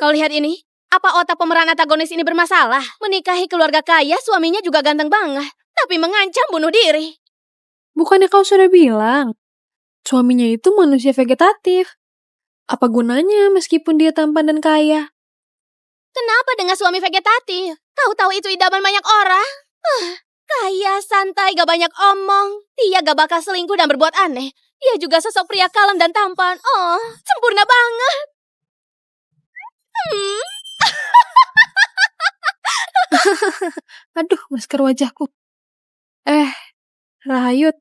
Kau lihat ini? Apa otak pemeran antagonis ini bermasalah? Menikahi keluarga kaya, suaminya juga ganteng banget, tapi mengancam bunuh diri. Bukannya kau sudah bilang, suaminya itu manusia vegetatif. Apa gunanya meskipun dia tampan dan kaya? Kenapa dengan suami vegetatif? Kau tahu itu idaman banyak orang. Kaya, santai, gak banyak omong. Dia gak bakal selingkuh dan berbuat aneh. Dia juga sosok pria kalem dan tampan. Oh, sempurna banget. Aduh, masker wajahku. Rahayut,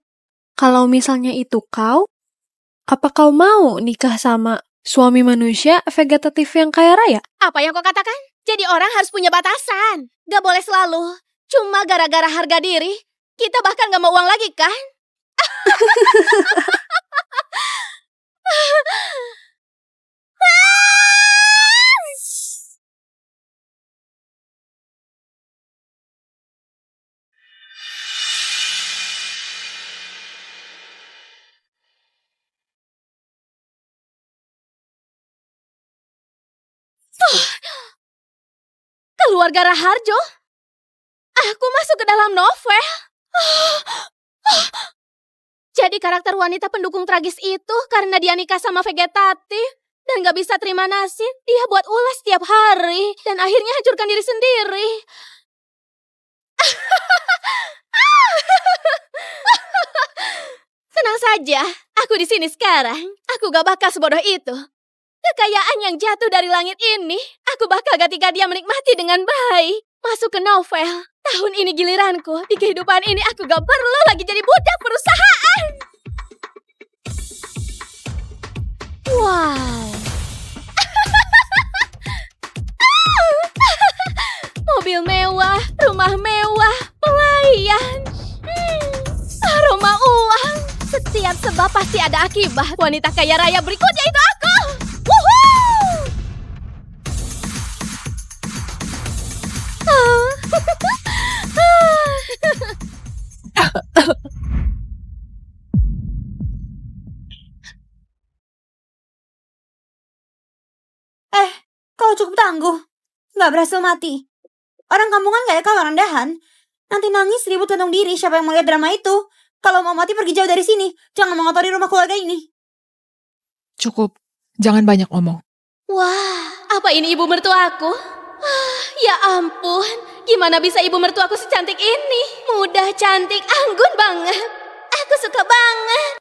kalau misalnya itu kau, apa kau mau nikah sama suami manusia vegetatif yang kaya raya? Apa yang kau katakan? Jadi orang harus punya batasan. Gak boleh selalu. Cuma gara-gara harga diri, kita bahkan gak mau uang lagi kan? Keluarga Raharjo? Aku masuk ke dalam novel. Jadi karakter wanita pendukung tragis itu karena dia nikah sama vegetatif dan gak bisa terima nasib, dia buat ulas setiap hari dan akhirnya hancurkan diri sendiri. Tenang saja, aku di sini sekarang. Aku gak bakal sebodoh itu. Kekayaan yang jatuh dari langit ini, aku bakal ketika dia menikmati dengan baik. Masuk ke novel. Tahun ini giliranku. Di kehidupan ini aku gak perlu lagi jadi budak perusahaan. Wow. Mobil mewah, rumah mewah, pelayan. Aroma uang. Setiap sebab pasti ada akibat. Wanita kaya raya berikutnya itu aku. Kau cukup tangguh. Nggak berhasil mati. Orang kampungan kayak kau yang rendahan. Nanti nangis ribut gantung diri. Siapa yang mau lihat drama itu? Kalau mau mati pergi jauh dari sini. Jangan mengotori rumah keluarga ini. Cukup. Jangan banyak omong. Wah, apa ini ibu mertuaku? Ya ampun, gimana bisa ibu mertuaku secantik ini? Muda, cantik, anggun banget. Aku suka banget.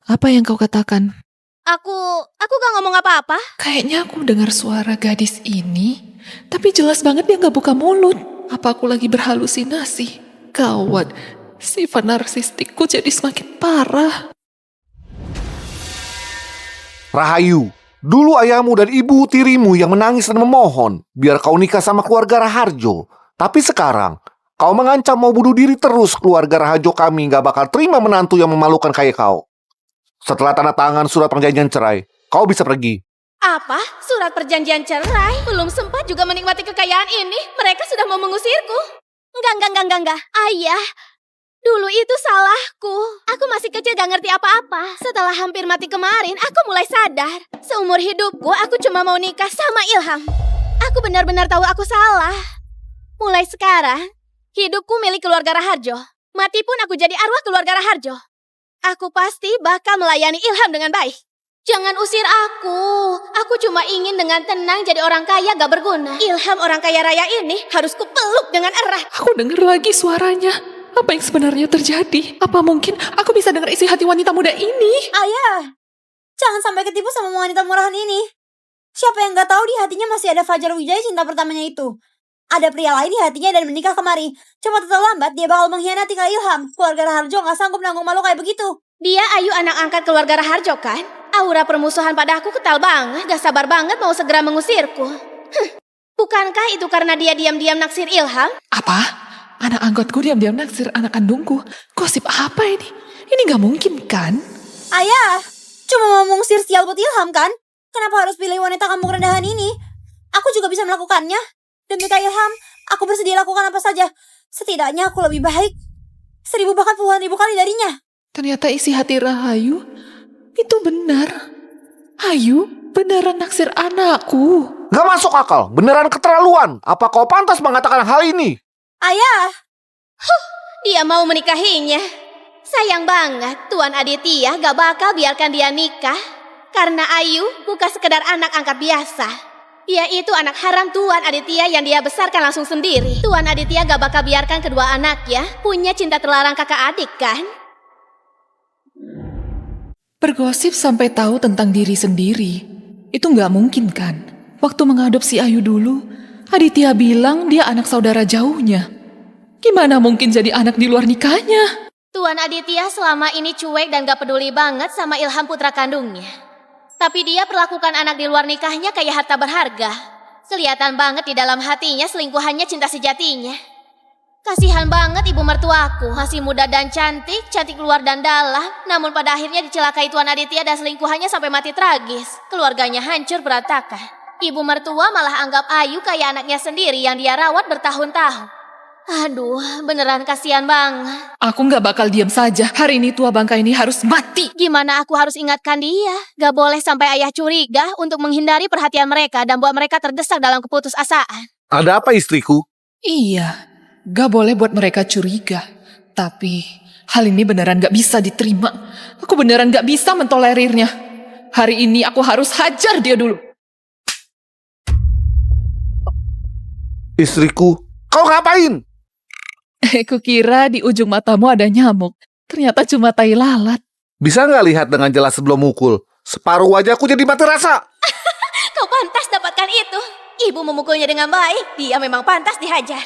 Apa yang kau katakan? Aku gak ngomong apa-apa. Kayaknya aku dengar suara gadis ini, tapi jelas banget dia gak buka mulut. Apa aku lagi berhalusinasi? Gawat, sifat narsistikku jadi semakin parah. Rahayu, dulu ayahmu dan ibu tirimu yang menangis dan memohon biar kau nikah sama keluarga Raharjo. Tapi sekarang, kau mengancam mau bunuh diri terus. Keluarga Raharjo kami gak bakal terima menantu yang memalukan kayak kau. Setelah tanda tangan surat perjanjian cerai, kau bisa pergi. Apa? Surat perjanjian cerai? Belum sempat juga menikmati kekayaan ini. Mereka sudah mau mengusirku. Enggak. Ayah, dulu itu salahku. Aku masih kecil gak ngerti apa-apa. Setelah hampir mati kemarin, aku mulai sadar. Seumur hidupku, aku cuma mau nikah sama Ilham. Aku benar-benar tahu aku salah. Mulai sekarang, hidupku milik keluarga Raharjo. Mati pun aku jadi arwah keluarga Raharjo. Aku pasti bakal melayani Ilham dengan baik. Jangan usir aku. Aku cuma ingin dengan tenang jadi orang kaya gak berguna. Ilham orang kaya raya ini harus kupeluk dengan erat. Aku dengar lagi suaranya. Apa yang sebenarnya terjadi? Apa mungkin aku bisa dengar isi hati wanita muda ini? Ayah, jangan sampai ketipu sama wanita murahan ini. Siapa yang gak tahu di hatinya masih ada Fajar Wijaya cinta pertamanya itu. Ada pria lain di hatinya dan menikah kemari. Cepat atau lambat dia bakal mengkhianati Kak Ilham. Keluarga Raharjo gak sanggup nanggung malu kayak begitu. Dia Ayu anak angkat keluarga Raharjo kan? Aura permusuhan pada aku ketal banget. Gak sabar banget mau segera mengusirku. Bukankah itu karena dia diam-diam naksir Ilham? Apa? Anak anggotku diam-diam naksir anak kandungku. Gosip apa ini? Ini gak mungkin kan? Ayah, cuma mau mengusir sial buat Ilham kan? Kenapa harus pilih wanita kampung rendahan ini? Aku juga bisa melakukannya. Demi Kak Ilham, aku bersedia lakukan apa saja. Setidaknya aku lebih baik 1000 bahkan puluhan ribu kali darinya. Ternyata isi hati Rahayu itu benar. Ayu beneran naksir anakku. Gak masuk akal, beneran keterlaluan. Apa kau pantas mengatakan hal ini? Ayah, Dia mau menikahinya. Sayang banget, Tuan Aditya gak bakal biarkan dia nikah. Karena Ayu bukan sekedar anak angkat biasa. Dia itu anak haram Tuan Aditya yang dia besarkan langsung sendiri. Tuan Aditya gak bakal biarkan kedua anaknya punya cinta terlarang kakak adik kan? Bergosip sampai tahu tentang diri sendiri. Itu nggak mungkin kan? Waktu mengadopsi Ayu dulu, Aditya bilang dia anak saudara jauhnya. Gimana mungkin jadi anak di luar nikahnya? Tuan Aditya selama ini cuek dan gak peduli banget sama Ilham putra kandungnya. Tapi dia perlakukan anak di luar nikahnya kayak harta berharga. Kelihatan banget di dalam hatinya selingkuhannya cinta sejatinya. Kasihan banget ibu mertuaku, masih muda dan cantik, cantik luar dan dalam. Namun pada akhirnya dicelakai Tuan Aditya dan selingkuhannya sampai mati tragis. Keluarganya hancur berantakan. Ibu mertua malah anggap Ayu kayak anaknya sendiri yang dia rawat bertahun-tahun. Aduh, beneran kasihan banget. Aku nggak bakal diam saja. Hari ini tua bangka ini harus mati. Gimana aku harus ingatkan dia? Gak boleh sampai ayah curiga untuk menghindari perhatian mereka dan buat mereka terdesak dalam keputusasaan. Ada apa istriku? Iya, gak boleh buat mereka curiga. Tapi hal ini beneran gak bisa diterima. Aku beneran gak bisa mentolerirnya. Hari ini aku harus hajar dia dulu. Istriku, kau ngapain? Kukira di ujung matamu ada nyamuk. Ternyata cuma tai lalat. Bisa nggak lihat dengan jelas sebelum mukul? Separuh wajahku jadi mati rasa. Kau pantas dapatkan itu. Ibu memukulnya dengan baik. Dia memang pantas dihajar.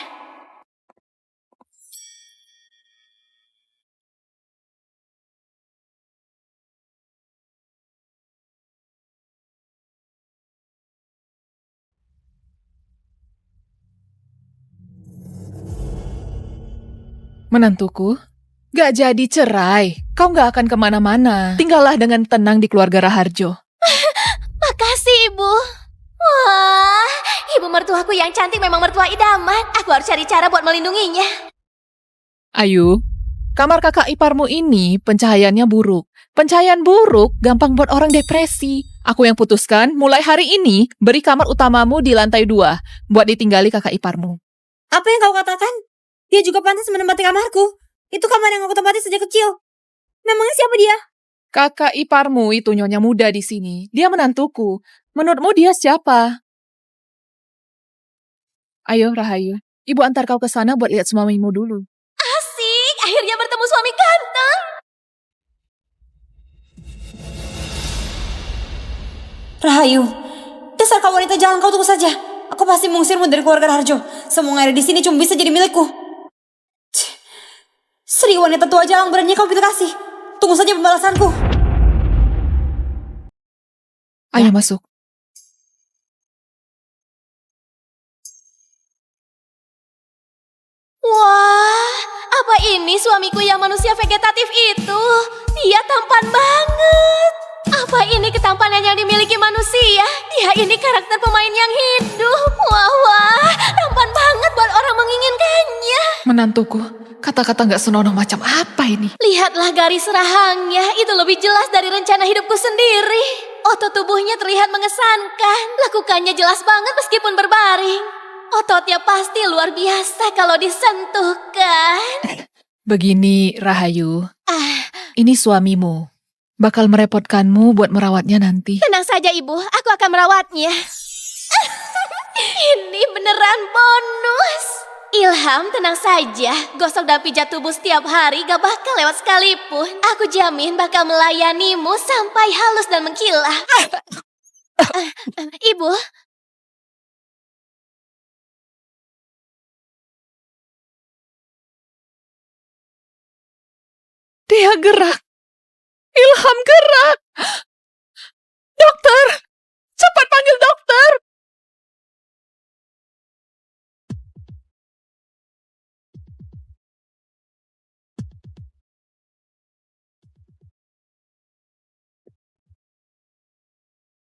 Menantuku, gak jadi cerai. Kau gak akan kemana-mana. Tinggallah dengan tenang di keluarga Raharjo. Makasih, Ibu. Wah, ibu mertuaku yang cantik memang mertua idaman. Aku harus cari cara buat melindunginya. Ayu, kamar kakak iparmu ini pencahayaannya buruk. Pencahayaan buruk gampang buat orang depresi. Aku yang putuskan, mulai hari ini, beri kamar utamamu di lantai 2, buat ditinggali kakak iparmu. apa yang kau katakan? Dia juga pantas menempati kamarku. Itu kamar yang aku tempati sejak kecil. Memangnya siapa dia? Kakak iparmu itu nyonya muda di sini. Dia menantuku. Menurutmu dia siapa? Ayo, Rahayu. Ibu antar kau ke sana buat lihat suamimu dulu. Asik, akhirnya bertemu suami ganteng. Rahayu, dasar kau wanita jalan, kau tunggu saja. Aku pasti mengusirmu dari keluarga Raharjo. Semua yang ada di sini cuma bisa jadi milikku. Sri wanita tua jalan berani kau pilih kasih. Tunggu saja pembalasanku. Ayo masuk. Wah, apa ini suamiku yang manusia vegetatif itu? Dia tampan banget. Apa ini ketampanan yang dimiliki manusia? Dia ini karakter pemain yang hidup. Wah, tampan banget buat orang menginginkannya. Menantuku, kata-kata gak senonoh macam apa ini? Lihatlah garis rahangnya, itu lebih jelas dari rencana hidupku sendiri. Otot tubuhnya terlihat mengesankan, lakukannya jelas banget meskipun berbaring. Ototnya pasti luar biasa kalau disentuh kan? Begini, Rahayu. Ini suamimu. Bakal merepotkanmu buat merawatnya nanti. Tenang saja ibu, aku akan merawatnya. Ini beneran bonus. Ilham, tenang saja. Gosok dan pijat tubuh setiap hari gak bakal lewat sekalipun. Aku jamin bakal melayanimu sampai halus dan mengkilat. Ibu, Dia gerak. Ilham gerak. Dokter, cepat panggil dokter.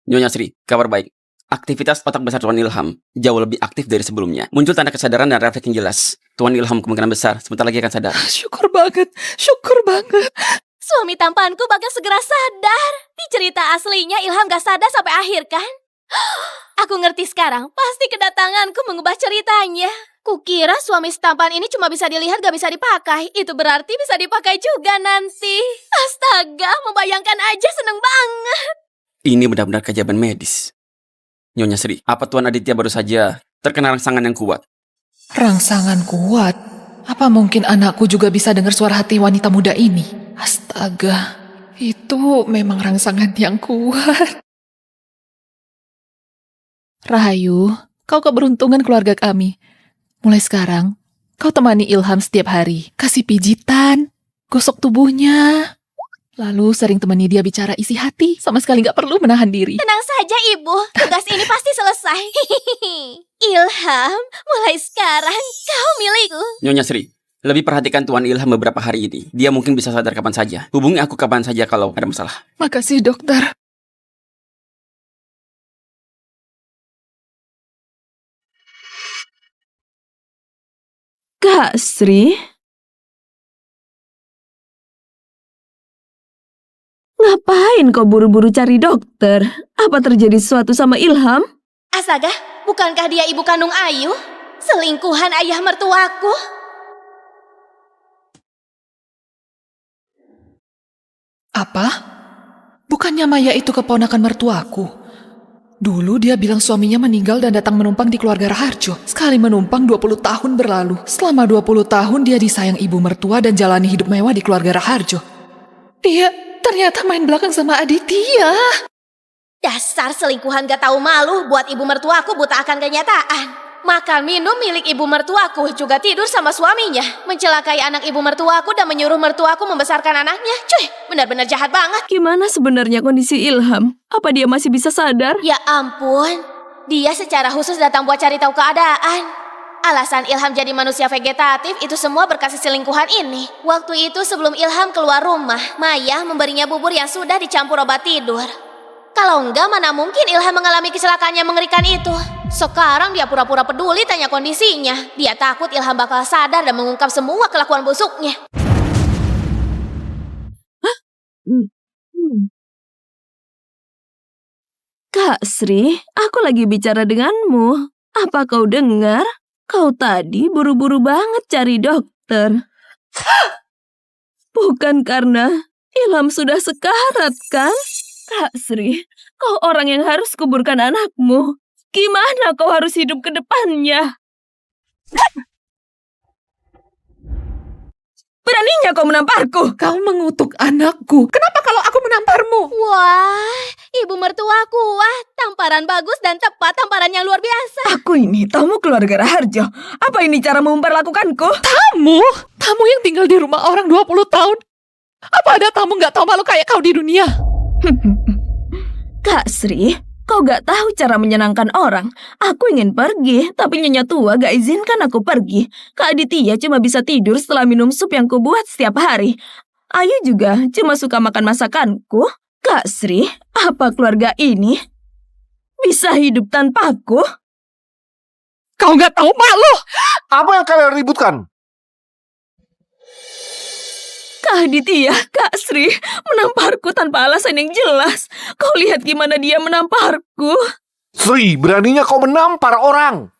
Nyonya Sri, kabar baik. Aktivitas otak besar Tuan Ilham jauh lebih aktif dari sebelumnya. Muncul tanda kesadaran dan refleks yang jelas. Tuan Ilham kemungkinan besar sebentar lagi akan sadar. Syukur banget, syukur banget. suami tampanku bakal segera sadar. Di cerita aslinya Ilham gak sadar sampai akhir kan? Aku ngerti sekarang, pasti kedatanganku mengubah ceritanya. Kukira suami setampan ini cuma bisa dilihat gak bisa dipakai. Itu berarti bisa dipakai juga nanti. Astaga, membayangkan aja seneng banget. Ini benar-benar keajaiban medis. Nyonya Sri, apa Tuan Aditya baru saja terkena rangsangan yang kuat? Rangsangan kuat? Apa mungkin anakku juga bisa dengar suara hati wanita muda ini? Astaga, itu memang rangsangan yang kuat. Rahayu, kau keberuntungan keluarga kami. Mulai sekarang, kau temani Ilham setiap hari. Kasih pijitan, gosok tubuhnya. Lalu sering temani dia bicara isi hati. Sama sekali gak perlu menahan diri. Tenang saja ibu, tugas ini pasti selesai. Ilham, mulai sekarang kau milikku. Nyonya Sri, lebih perhatikan Tuan Ilham beberapa hari ini. Dia mungkin bisa sadar kapan saja. Hubungi aku kapan saja kalau ada masalah. Makasih dokter. Kak Sri? Ngapain kau buru-buru cari dokter? Apa terjadi sesuatu sama Ilham? Astaga, bukankah dia ibu kandung Ayu? Selingkuhan ayah mertuaku. Apa? Bukannya Maya itu keponakan mertuaku? Dulu dia bilang suaminya meninggal dan datang menumpang di keluarga Raharjo. Sekali menumpang 20 tahun berlalu. Selama 20 tahun dia disayang ibu mertua dan jalani hidup mewah di keluarga Raharjo. Dia ternyata main belakang sama Aditya. Dasar selingkuhan gak tahu malu, buat ibu mertuaku buta akan kenyataan. Makan minum milik ibu mertuaku, juga tidur sama suaminya. Mencelakai anak ibu mertuaku dan menyuruh mertuaku membesarkan anaknya. Cuy, benar-benar jahat banget. Gimana sebenarnya kondisi Ilham? Apa dia masih bisa sadar? Ya ampun, dia secara khusus datang buat cari tahu keadaan. Alasan Ilham jadi manusia vegetatif itu semua berkat selingkuhan ini. Waktu itu sebelum Ilham keluar rumah, Maya memberinya bubur yang sudah dicampur obat tidur. Kalau enggak, mana mungkin Ilham mengalami kecelakaan yang mengerikan itu. Sekarang dia pura-pura peduli tanya kondisinya. Dia takut Ilham bakal sadar dan mengungkap semua kelakuan busuknya. Kak Sri, aku lagi bicara denganmu. Apa kau dengar? Kau tadi buru-buru banget cari dokter. Bukan karena Ilham sudah sekarat, kan? Kak Sri, kau orang yang harus kuburkan anakmu. Gimana kau harus hidup ke depannya? Beraninya kau menamparku. Kau mengutuk anakku. Kenapa kalau aku menamparmu? Wah, ibu mertuaku, wah, tamparan bagus dan tepat, tamparan yang luar biasa. Aku ini tamu keluarga Raharjo. Apa ini cara memperlakukanku? Tamu? Tamu yang tinggal di rumah orang 20 tahun? Apa ada tamu gak tahu malu kayak kau di dunia? Kak Sri, kau gak tahu cara menyenangkan orang. Aku ingin pergi, tapi nyonya tua gak izinkan aku pergi. Kak Aditya cuma bisa tidur setelah minum sup yang kubuat setiap hari. Ayu juga cuma suka makan masakanku. Kak Sri, apa keluarga ini bisa hidup tanpaku? Kau gak tahu malu? Apa yang kalian ributkan? Kak Aditya, Kak Sri menamparku tanpa alasan yang jelas. Kau lihat gimana dia menamparku. Sri, beraninya kau menampar orang.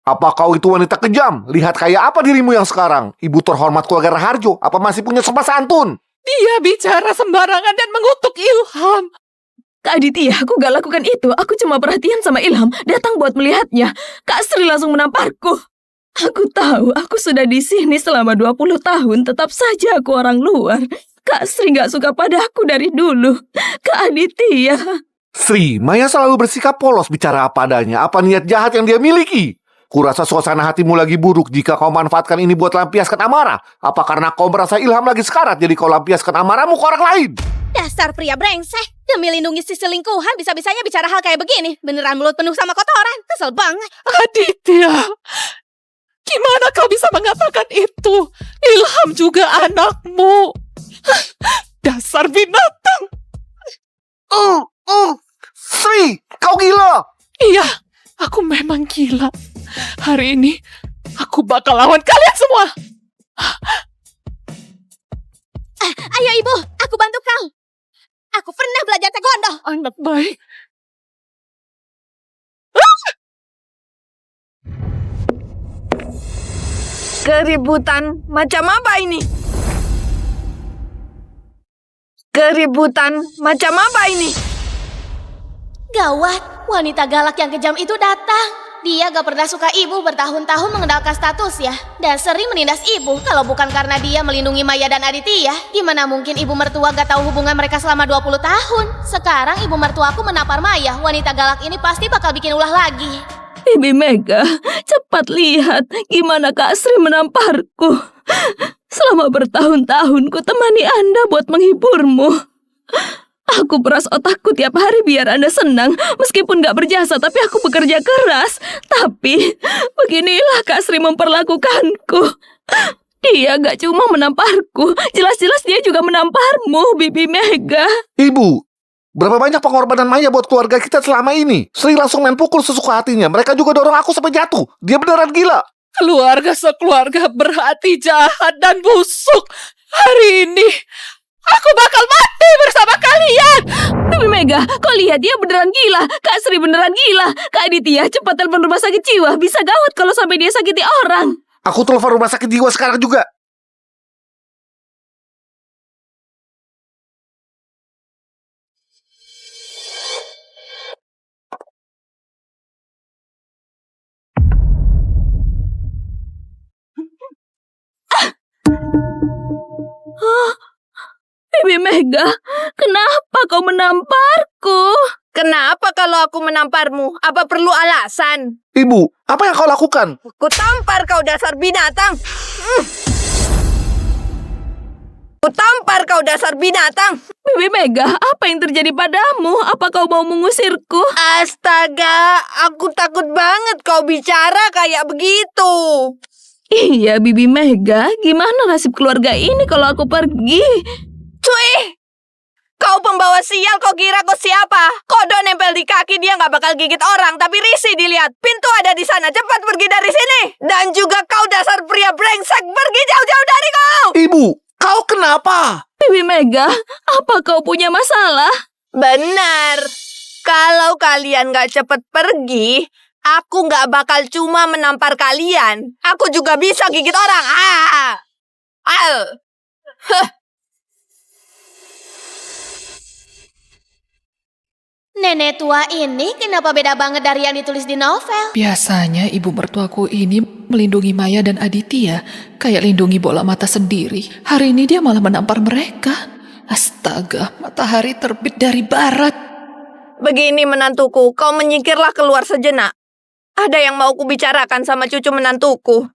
Apa kau itu wanita kejam? Lihat kayak apa dirimu yang sekarang. Ibu terhormat keluarga Raharjo. Apa masih punya sopan santun? Dia bicara sembarangan dan mengutuk Ilham. Kak Aditya, aku gak lakukan itu. Aku cuma perhatian sama Ilham, datang buat melihatnya. Kak Sri langsung menamparku. Aku tahu, aku sudah di sini selama 20 tahun, tetap saja aku orang luar. Kak Sri gak suka padaku dari dulu. Kak Aditya. Sri, Maya selalu bersikap polos bicara apa adanya. Apa niat jahat yang dia miliki? Kurasa suasana hatimu lagi buruk jika kau manfaatkan ini buat lampiaskan amarah. Apa karena kau merasa Ilham lagi sekarat jadi kau lampiaskan amarahmu ke orang lain? Dasar pria brengsek. Demi lindungi si selingkuhan, bisa-bisanya bicara hal kayak begini. Beneran mulut penuh sama kotoran. Kesel banget. Aditya, gimana kau bisa mengatakan itu? Ilham juga anakmu. Dasar binatang. Sri, kau gila. Iya, aku memang gila. Hari ini, aku bakal lawan kalian semua. Ayo ibu, aku bantu kau. Aku pernah belajar taekwondo. Anak baik. Keributan macam apa ini? Keributan macam apa ini? Gawat, wanita galak yang kejam itu datang. Dia gak pernah suka ibu, bertahun-tahun mengendalikan status ya. Dan sering menindas ibu. Kalau bukan karena dia melindungi Maya dan Aditya, gimana mungkin ibu mertua gak tahu hubungan mereka selama 20 tahun? Sekarang ibu mertuaku menampar Maya. Wanita galak ini pasti bakal bikin ulah lagi. Bibi Mega, cepat lihat gimana Kak Sri menamparku. Selama bertahun-tahun ku temani Anda buat menghiburmu. Aku peras otakku tiap hari biar Anda senang. Meskipun gak berjasa, tapi aku bekerja keras. Tapi beginilah Kak Sri memperlakukanku. Dia gak cuma menamparku, jelas-jelas dia juga menamparmu, Bibi Mega. Ibu, berapa banyak pengorbanan Maya buat keluarga kita selama ini? Sri langsung main pukul sesuka hatinya. Mereka juga dorong aku sampai jatuh. Dia beneran gila. Keluarga sekeluarga berhati jahat dan busuk. Hari ini aku bakal mati bersama kalian. Bibi Mega, kau lihat dia beneran gila. Kak Sri beneran gila. Kak Aditya, cepat telepon rumah sakit jiwa. Bisa gawat kalau sampai dia sakiti orang. Aku telepon rumah sakit jiwa sekarang juga. Bibi Mega, kenapa kau menamparku? Kenapa kalau aku menamparmu? Apa perlu alasan? Ibu, apa yang kau lakukan? Ku tampar kau dasar binatang. Ku tampar kau dasar binatang. Bibi Mega, apa yang terjadi padamu? Apa kau mau mengusirku? Astaga, aku takut banget kau bicara kayak begitu. Iya, Bibi Mega, gimana nasib keluarga ini kalau aku pergi? Cuy! Kau pembawa sial, kau kira kau siapa? Kodok nempel di kaki, dia gak bakal gigit orang, tapi risih dilihat. Pintu ada di sana, cepat pergi dari sini. Dan juga kau dasar pria brengsek, pergi jauh-jauh dari kau. Ibu, kau kenapa? Bibi Mega, apa kau punya masalah? Benar. Kalau kalian gak cepat pergi, aku gak bakal cuma menampar kalian. Aku juga bisa gigit orang. Nenek tua ini kenapa beda banget dari yang ditulis di novel? Biasanya ibu mertuaku ini melindungi Maya dan Aditya, kayak lindungi bola mata sendiri. Hari ini dia malah menampar mereka. Astaga, matahari terbit dari barat. Begini menantuku, kau menyingkirlah keluar sejenak. Ada yang mau kubicarakan sama cucu menantuku.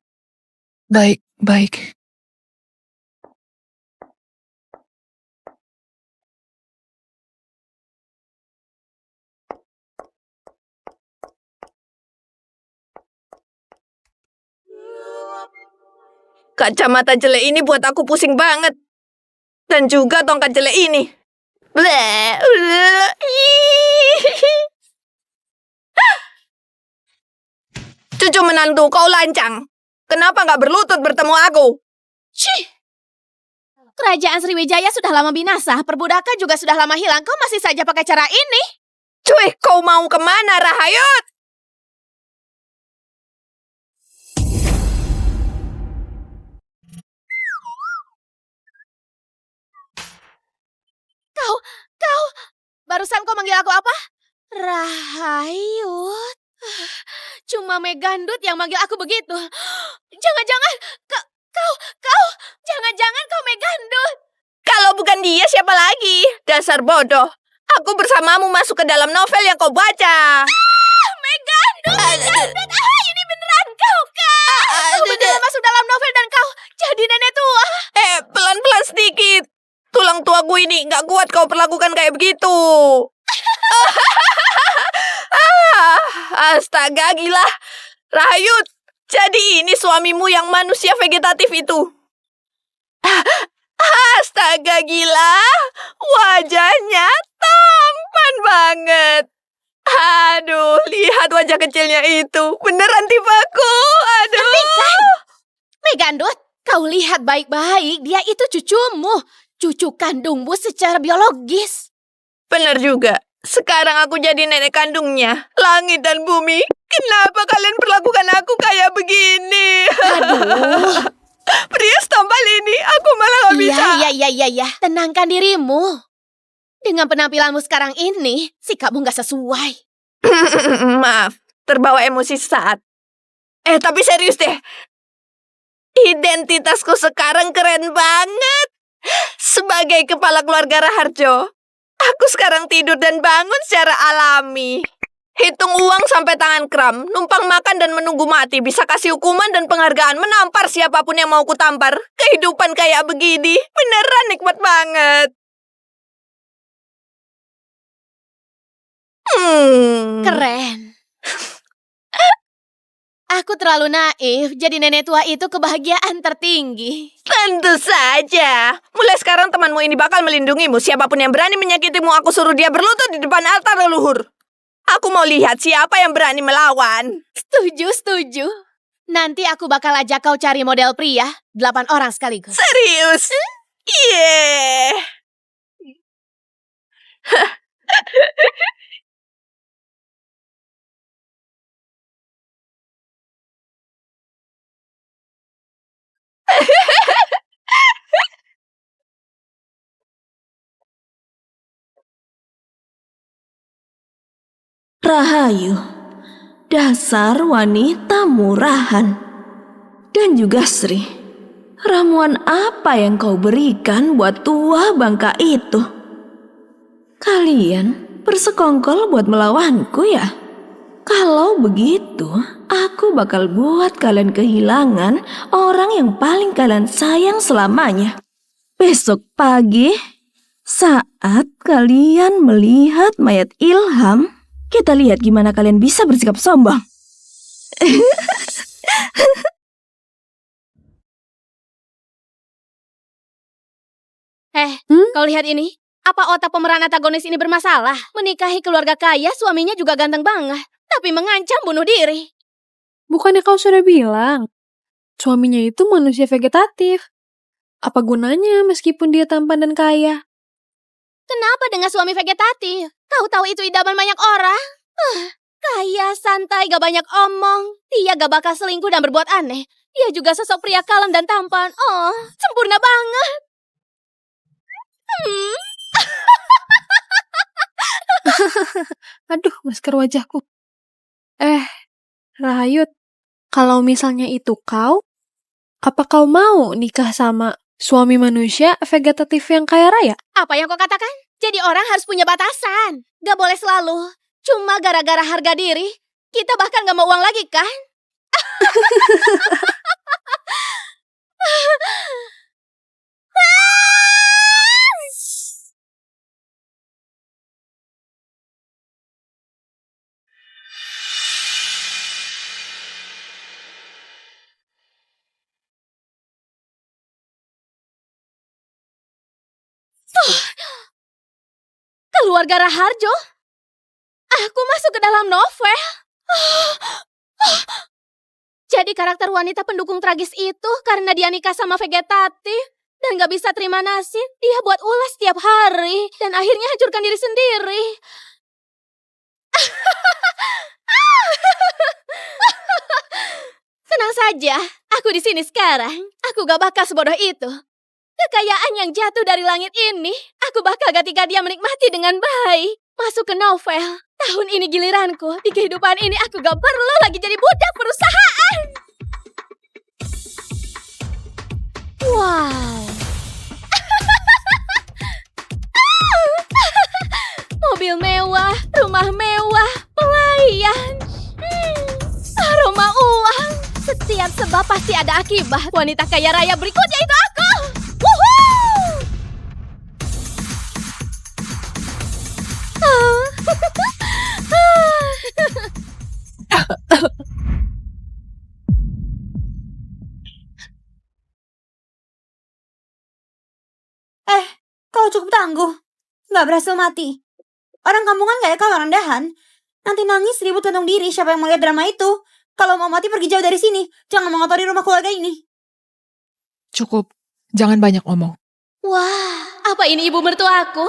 Baik, baik. Kacamata jelek ini buat aku pusing banget. Dan juga tongkat jelek ini. Cucu menantu, kau lancang. Kenapa gak berlutut bertemu aku? Cih! Kerajaan Sriwijaya sudah lama binasa, perbudakan juga sudah lama hilang. Kau masih saja pakai cara ini? Cuy, kau mau kemana, Rahayut? Barusan kau manggil aku apa? Rahayut. Cuma Megandut yang manggil aku begitu. Jangan-jangan jangan-jangan kau Megandut. Kalau bukan dia, siapa lagi? Dasar bodoh. Aku bersamamu masuk ke dalam novel yang kau baca. Megandut. Ini beneran kau, Kak. Kau beneran masuk dalam novel dan kau jadi nenek tua. Pelan-pelan sedikit. Tulang tuaku ini gak kuat kau perlakukan kayak begitu. Astaga, gila. Rahayut, jadi ini suamimu yang manusia vegetatif itu. Astaga, gila. Wajahnya tampan banget. Aduh, lihat wajah kecilnya itu. Beneran tipaku. Aduh. Hentikan. Megandut, kau lihat baik-baik. Dia itu cucumu. Cucu kandungmu secara biologis. Bener juga. Sekarang aku jadi nenek kandungnya. Langit dan bumi Kenapa kalian perlakukan aku kayak begini? Aduh. Pria setampal ini, aku malah gak bisa. Iya. Tenangkan dirimu. Dengan penampilanmu sekarang ini, sikapmu gak sesuai. Maaf, terbawa emosi sesaat. Tapi serius deh. Identitasku sekarang keren banget. Sebagai kepala keluarga Raharjo, aku sekarang tidur dan bangun secara alami. Hitung uang sampai tangan kram, numpang makan dan menunggu mati, bisa kasih hukuman dan penghargaan, menampar siapapun yang mau kutampar. Kehidupan kayak begini, beneran nikmat banget. Keren. Aku terlalu naif, jadi nenek tua itu kebahagiaan tertinggi. Tentu saja. Mulai sekarang temanmu ini bakal melindungimu. Siapapun yang berani menyakitimu, aku suruh dia berlutut di depan altar leluhur. Aku mau lihat siapa yang berani melawan. Setuju. Nanti aku bakal ajak kau cari model pria, 8 orang sekaligus. Serius? Yeah. Rahayu, dasar wanita murahan. Dan juga Sri, ramuan apa yang kau berikan buat tua bangka itu? Kalian bersekongkol buat melawanku ya? Kalau begitu, aku bakal buat kalian kehilangan orang yang paling kalian sayang selamanya. Besok pagi, saat kalian melihat mayat Ilham, kita lihat gimana kalian bisa bersikap sombong. Kau lihat ini? Apa otak pemeran antagonis ini bermasalah? Menikahi keluarga kaya, suaminya juga ganteng banget, tapi mengancam bunuh diri. Bukannya kau sudah bilang, suaminya itu manusia vegetatif. Apa gunanya meskipun dia tampan dan kaya? Kenapa dengan suami vegetatif? Kau tahu itu idaman banyak orang. Kaya, santai, gak banyak omong. Dia gak bakal selingkuh dan berbuat aneh. Dia juga sosok pria kalem dan tampan. Oh, sempurna banget. Aduh, masker wajahku. Rahayut, kalau misalnya itu kau, apa kau mau nikah sama suami manusia vegetatif yang kaya raya? Apa yang kau katakan? Jadi orang harus punya batasan. Gak boleh selalu. Cuma gara-gara harga diri, kita bahkan gak mau uang lagi kan? Keluarga Raharjo? Aku masuk ke dalam novel. Jadi karakter wanita pendukung tragis itu karena dia nikah sama vegetatif dan gak bisa terima nasib, dia buat ulas setiap hari dan akhirnya hancurkan diri sendiri. Tenang saja, aku di sini sekarang. Aku gak bakal sebodoh itu. Kekayaan yang jatuh dari langit ini, aku bakal ketika dia menikmati dengan baik. Masuk ke novel. Tahun ini giliranku. Di kehidupan ini aku gak perlu lagi jadi budak perusahaan. Wow. Mobil mewah, rumah mewah, pelayan. Aroma uang. Setiap sebab pasti ada akibat. Wanita kaya raya berikutnya itu aku. Woohoo! Kau cukup tangguh. Nggak berhasil mati. Orang kampungan kayak kau yang rendahan. Nanti nangis ribut gantung diri. Siapa yang mau lihat drama itu? Kalau mau mati pergi jauh dari sini. Jangan mengotori rumah keluarga ini. Cukup, jangan banyak omong. Wah, apa ini ibu mertuaku?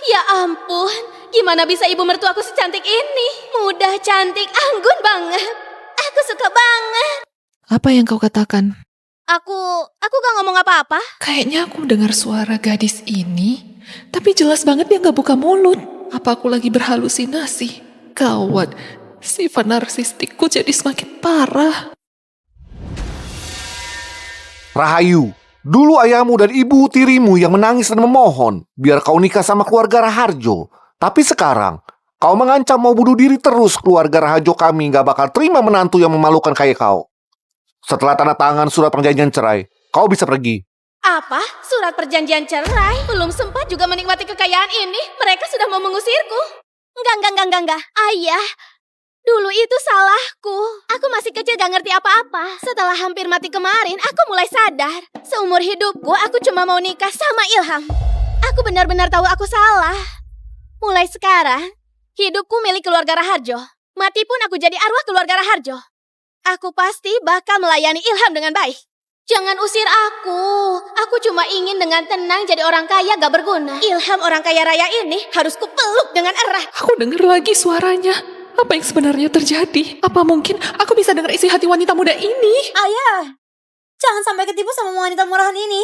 Ya ampun, gimana bisa ibu mertuaku secantik ini? Muda, cantik, anggun banget. Aku suka banget. Apa yang kau katakan? Aku gak ngomong apa-apa. Kayaknya aku dengar suara gadis ini, tapi jelas banget dia gak buka mulut. Apa aku lagi berhalusinasi? Gawat, sifat narsistikku jadi semakin parah. Rahayu, dulu ayahmu dan ibu tirimu yang menangis dan memohon biar kau nikah sama keluarga Raharjo. Tapi sekarang, kau mengancam mau bunuh diri terus. Keluarga Raharjo kami gak bakal terima menantu yang memalukan kayak kau. Setelah tanda tangan surat perjanjian cerai, kau bisa pergi. Apa? Surat perjanjian cerai? Belum sempat juga menikmati kekayaan ini. Mereka sudah mau mengusirku. Enggak. Ayah, dulu itu salahku. Aku masih kecil gak ngerti apa-apa. Setelah hampir mati kemarin, aku mulai sadar. Seumur hidupku, aku cuma mau nikah sama Ilham. Aku benar-benar tahu aku salah. Mulai sekarang, hidupku milik keluarga Raharjo. Mati pun aku jadi arwah keluarga Raharjo. Aku pasti bakal melayani Ilham dengan baik. Jangan usir aku. Aku cuma ingin dengan tenang jadi orang kaya gak berguna. Ilham orang kaya raya ini harus kupeluk dengan erat. Aku dengar lagi suaranya. Apa yang sebenarnya terjadi? Apa mungkin aku bisa dengar isi hati wanita muda ini? Ayah, jangan sampai ketipu sama wanita murahan ini.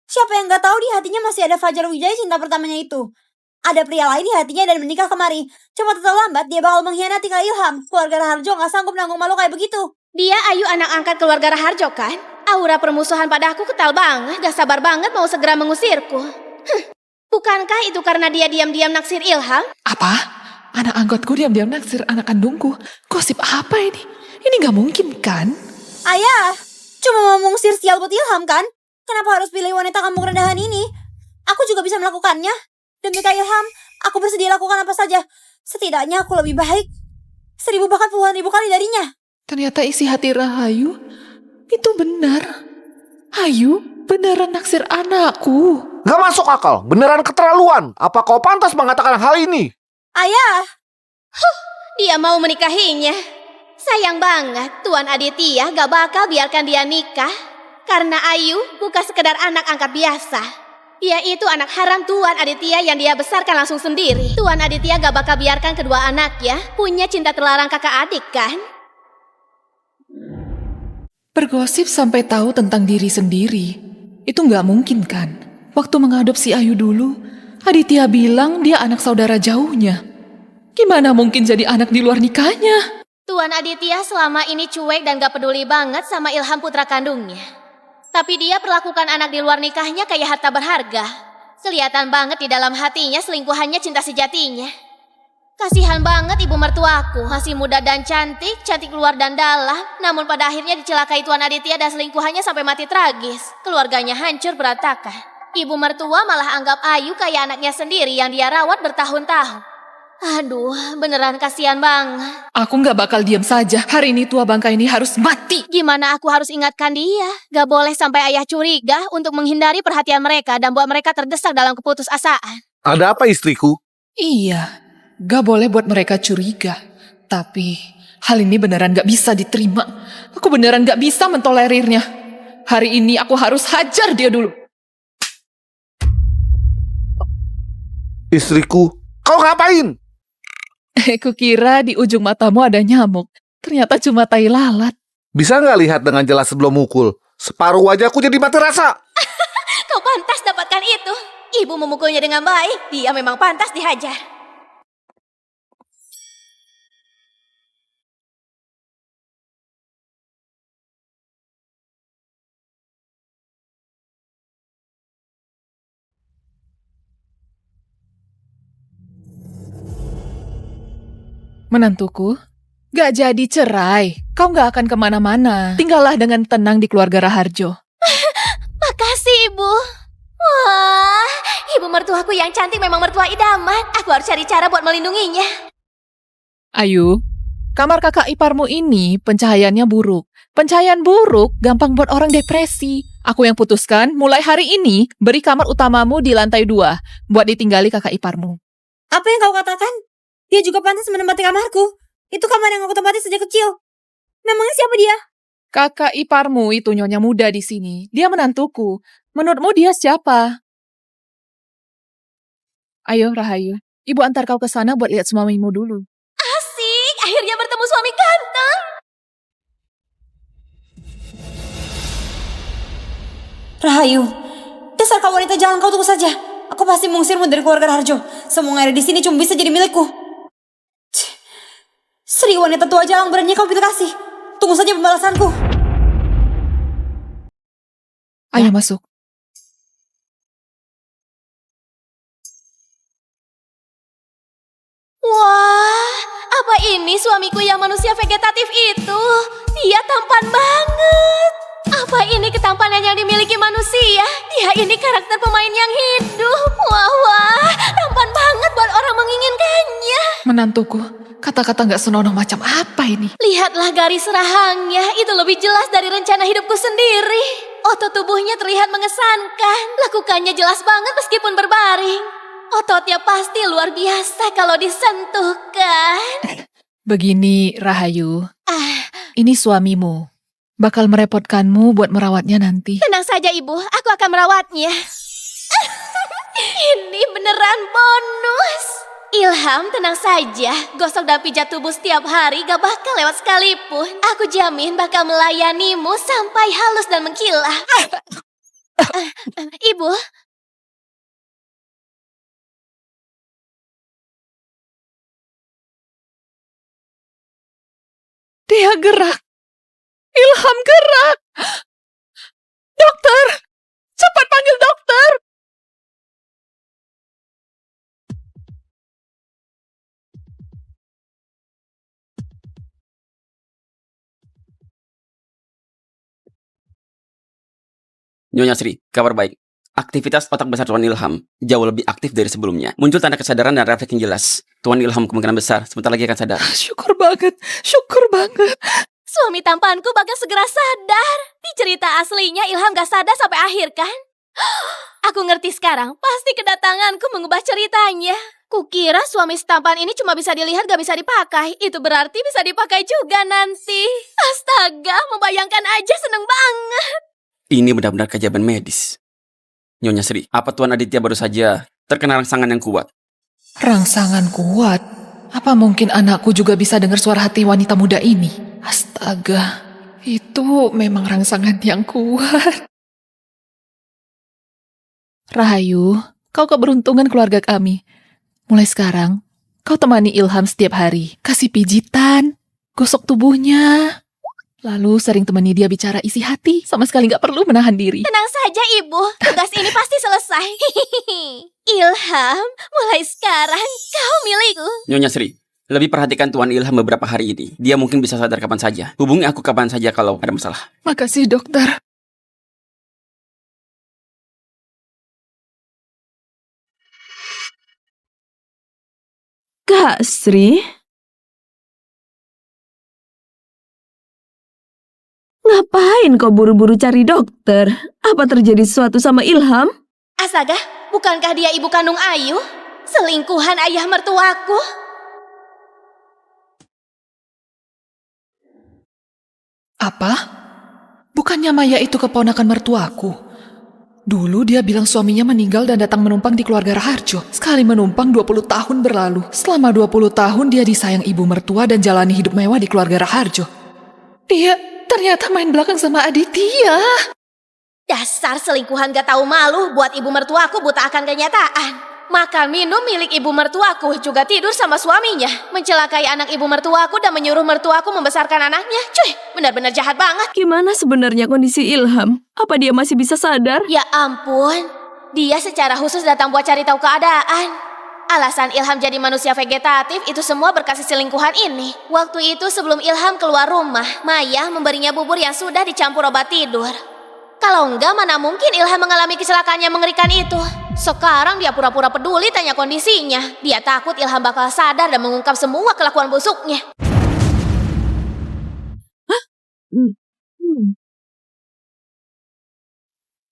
Siapa yang gak tahu di hatinya masih ada Fajar Wijaya cinta pertamanya itu. Ada pria lain di hatinya dan menikah kemari. Cepat atau lambat dia bakal mengkhianati Kak Ilham. Keluarga Raharjo gak sanggup nanggung malu kayak begitu. Dia Ayu anak angkat keluarga Raharjo kan? Aura permusuhan pada aku kental banget. Gak sabar banget mau segera mengusirku. Bukankah itu karena dia diam-diam naksir Ilham? Apa? Anak anggotku diam-diam naksir anak kandungku. Gosip apa ini? Ini gak mungkin kan? Ayah, cuma mau mengusir sial buat Ilham kan? Kenapa harus pilih wanita kampung rendahan ini? Aku juga bisa melakukannya. Demi Kak Ilham, aku bersedia lakukan apa saja. Setidaknya aku lebih baik 1000 bahkan puluhan ribu kali darinya. Ternyata isi hati Rahayu itu benar. Ayu beneran naksir anakku. Gak masuk akal, beneran keterlaluan. Apa kau pantas mengatakan hal ini? Ayah, Dia mau menikahinya. Sayang banget, Tuan Aditya gak bakal biarkan dia nikah. Karena Ayu bukan sekedar anak angkat biasa. Dia itu anak haram Tuan Aditya yang dia besarkan langsung sendiri. Tuan Aditya gak bakal biarkan kedua anaknya punya cinta terlarang kakak adik kan? Bergosip sampai tahu tentang diri sendiri. Itu nggak mungkin kan? Waktu mengadopsi Ayu dulu, Aditya bilang dia anak saudara jauhnya. Gimana mungkin jadi anak di luar nikahnya? Tuan Aditya selama ini cuek dan gak peduli banget sama Ilham putra kandungnya. Tapi dia perlakukan anak di luar nikahnya kayak harta berharga. Kelihatan banget di dalam hatinya selingkuhannya cinta sejatinya. Kasihan banget ibu mertuaku, masih muda dan cantik, cantik luar dan dalam. Namun pada akhirnya dicelakai Tuan Aditya dan selingkuhannya sampai mati tragis. Keluarganya hancur berantakan. Ibu mertua malah anggap Ayu kayak anaknya sendiri yang dia rawat bertahun-tahun. Aduh, beneran kasihan banget. Aku nggak bakal diam saja. Hari ini tua bangka ini harus mati. Gimana aku harus ingatkan dia? Gak boleh sampai ayah curiga untuk menghindari perhatian mereka dan buat mereka terdesak dalam keputusasaan. Ada apa istriku? Iya, gak boleh buat mereka curiga. Tapi hal ini beneran gak bisa diterima. Aku beneran gak bisa mentolerirnya. Hari ini aku harus hajar dia dulu. Istriku, kau ngapain? Kukira di ujung matamu ada nyamuk. Ternyata cuma tai lalat. Bisa nggak lihat dengan jelas sebelum mukul? Separuh wajahku jadi mati rasa. Kau pantas dapatkan itu. Ibu memukulnya dengan baik. Dia memang pantas dihajar. Menantuku, gak jadi cerai. Kau gak akan kemana-mana. Tinggallah dengan tenang di keluarga Raharjo. Makasih, Ibu. Wah, ibu mertuaku yang cantik memang mertua idaman. Aku harus cari cara buat melindunginya. Ayu, kamar kakak iparmu ini pencahayaannya buruk. Pencahayaan buruk gampang buat orang depresi. Aku yang putuskan, mulai hari ini, beri kamar utamamu di lantai 2, buat ditinggali kakak iparmu. apa yang kau katakan? Dia juga pantas menempati kamarku. Itu kamar yang aku tempati sejak kecil. Memangnya siapa dia? Kakak iparmu itu nyonya muda di sini. Dia menantuku. Menurutmu dia siapa? Ayo, Rahayu. Ibu antar kau ke sana buat lihat suamimu dulu. Asik, akhirnya bertemu suami ganteng. Rahayu, dasar kau wanita jalan, kau tunggu saja. Aku pasti mengusirmu dari keluarga Raharjo. Semua yang ada di sini cuma bisa jadi milikku. Cih, Sri wanita tua jalan berani kau pilih kasih. Tunggu saja pembalasanku. Ayo masuk. Wah, apa ini suamiku yang manusia vegetatif itu? Dia tampan banget. Apa ini ketampanan yang dimiliki manusia? Dia ini karakter pemain yang hidup. Wah, tampan banget buat orang menginginkannya. Menantuku, kata-kata gak senonoh macam apa ini? Lihatlah garis rahangnya, itu lebih jelas dari rencana hidupku sendiri. Otot tubuhnya terlihat mengesankan, lakukannya jelas banget meskipun berbaring. Ototnya pasti luar biasa kalau disentuh, kan? Begini, Rahayu. Ah, Ini suamimu. Bakal merepotkanmu buat merawatnya nanti. tenang saja ibu, aku akan merawatnya. Ini beneran bonus. Ilham, tenang saja. Gosok dan pijat tubuh setiap hari gak bakal lewat sekalipun. Aku jamin bakal melayanimu sampai halus dan mengkilat. Ibu, Dia gerak. Ilham gerak. Dokter, cepat panggil dokter. Nyonya Sri, kabar baik. Aktivitas otak besar Tuan Ilham jauh lebih aktif dari sebelumnya. Muncul tanda kesadaran dan refleks yang jelas. Tuan Ilham kemungkinan besar sebentar lagi akan sadar. Syukur banget, syukur banget. suami tampanku bakal segera sadar. Di cerita aslinya Ilham gak sadar sampai akhir, kan? Aku ngerti sekarang, pasti kedatanganku mengubah ceritanya. Kukira suami setampan ini cuma bisa dilihat gak bisa dipakai. Itu berarti bisa dipakai juga nanti. Astaga, membayangkan aja seneng banget. Ini benar-benar keajaiban medis. Nyonya Sri, apa Tuan Aditya baru saja terkena rangsangan yang kuat? Rangsangan kuat? Apa mungkin anakku juga bisa dengar suara hati wanita muda ini? Astaga, itu memang rangsangan yang kuat. Rahayu, kau keberuntungan keluarga kami. Mulai sekarang, kau temani Ilham setiap hari. Kasih pijitan, gosok tubuhnya. Lalu sering temani dia bicara isi hati. Sama sekali gak perlu menahan diri. Tenang saja ibu, tugas ini pasti selesai. Ilham, mulai sekarang kau milikku. Nyonya Sri, lebih perhatikan Tuan Ilham beberapa hari ini. Dia mungkin bisa sadar kapan saja. Hubungi aku kapan saja kalau ada masalah. Makasih dokter. Kak Sri? Ngapain kau buru-buru cari dokter? Apa terjadi sesuatu sama Ilham? Astaga, bukankah dia ibu kandung Ayu? Selingkuhan ayah mertuaku? Apa? Bukannya Maya itu keponakan mertuaku? Dulu dia bilang suaminya meninggal dan datang menumpang di keluarga Raharjo. Sekali menumpang 20 tahun berlalu. Selama 20 tahun dia disayang ibu mertua dan jalani hidup mewah di keluarga Raharjo. Dia ternyata main belakang sama Aditya. Dasar selingkuhan gak tahu malu, buat ibu mertuaku buta akan kenyataan. Makan minum milik ibu mertuaku, juga tidur sama suaminya. Mencelakai anak ibu mertuaku dan menyuruh mertuaku membesarkan anaknya. Cuy, benar-benar jahat banget. Gimana sebenarnya kondisi Ilham? Apa dia masih bisa sadar? Ya ampun, dia secara khusus datang buat cari tahu keadaan. Alasan Ilham jadi manusia vegetatif itu semua berkat selingkuhan ini. Waktu itu sebelum Ilham keluar rumah, Maya memberinya bubur yang sudah dicampur obat tidur. Kalau enggak, mana mungkin Ilham mengalami kecelakaan yang mengerikan itu. Sekarang dia pura-pura peduli tanya kondisinya. Dia takut Ilham bakal sadar dan mengungkap semua kelakuan busuknya.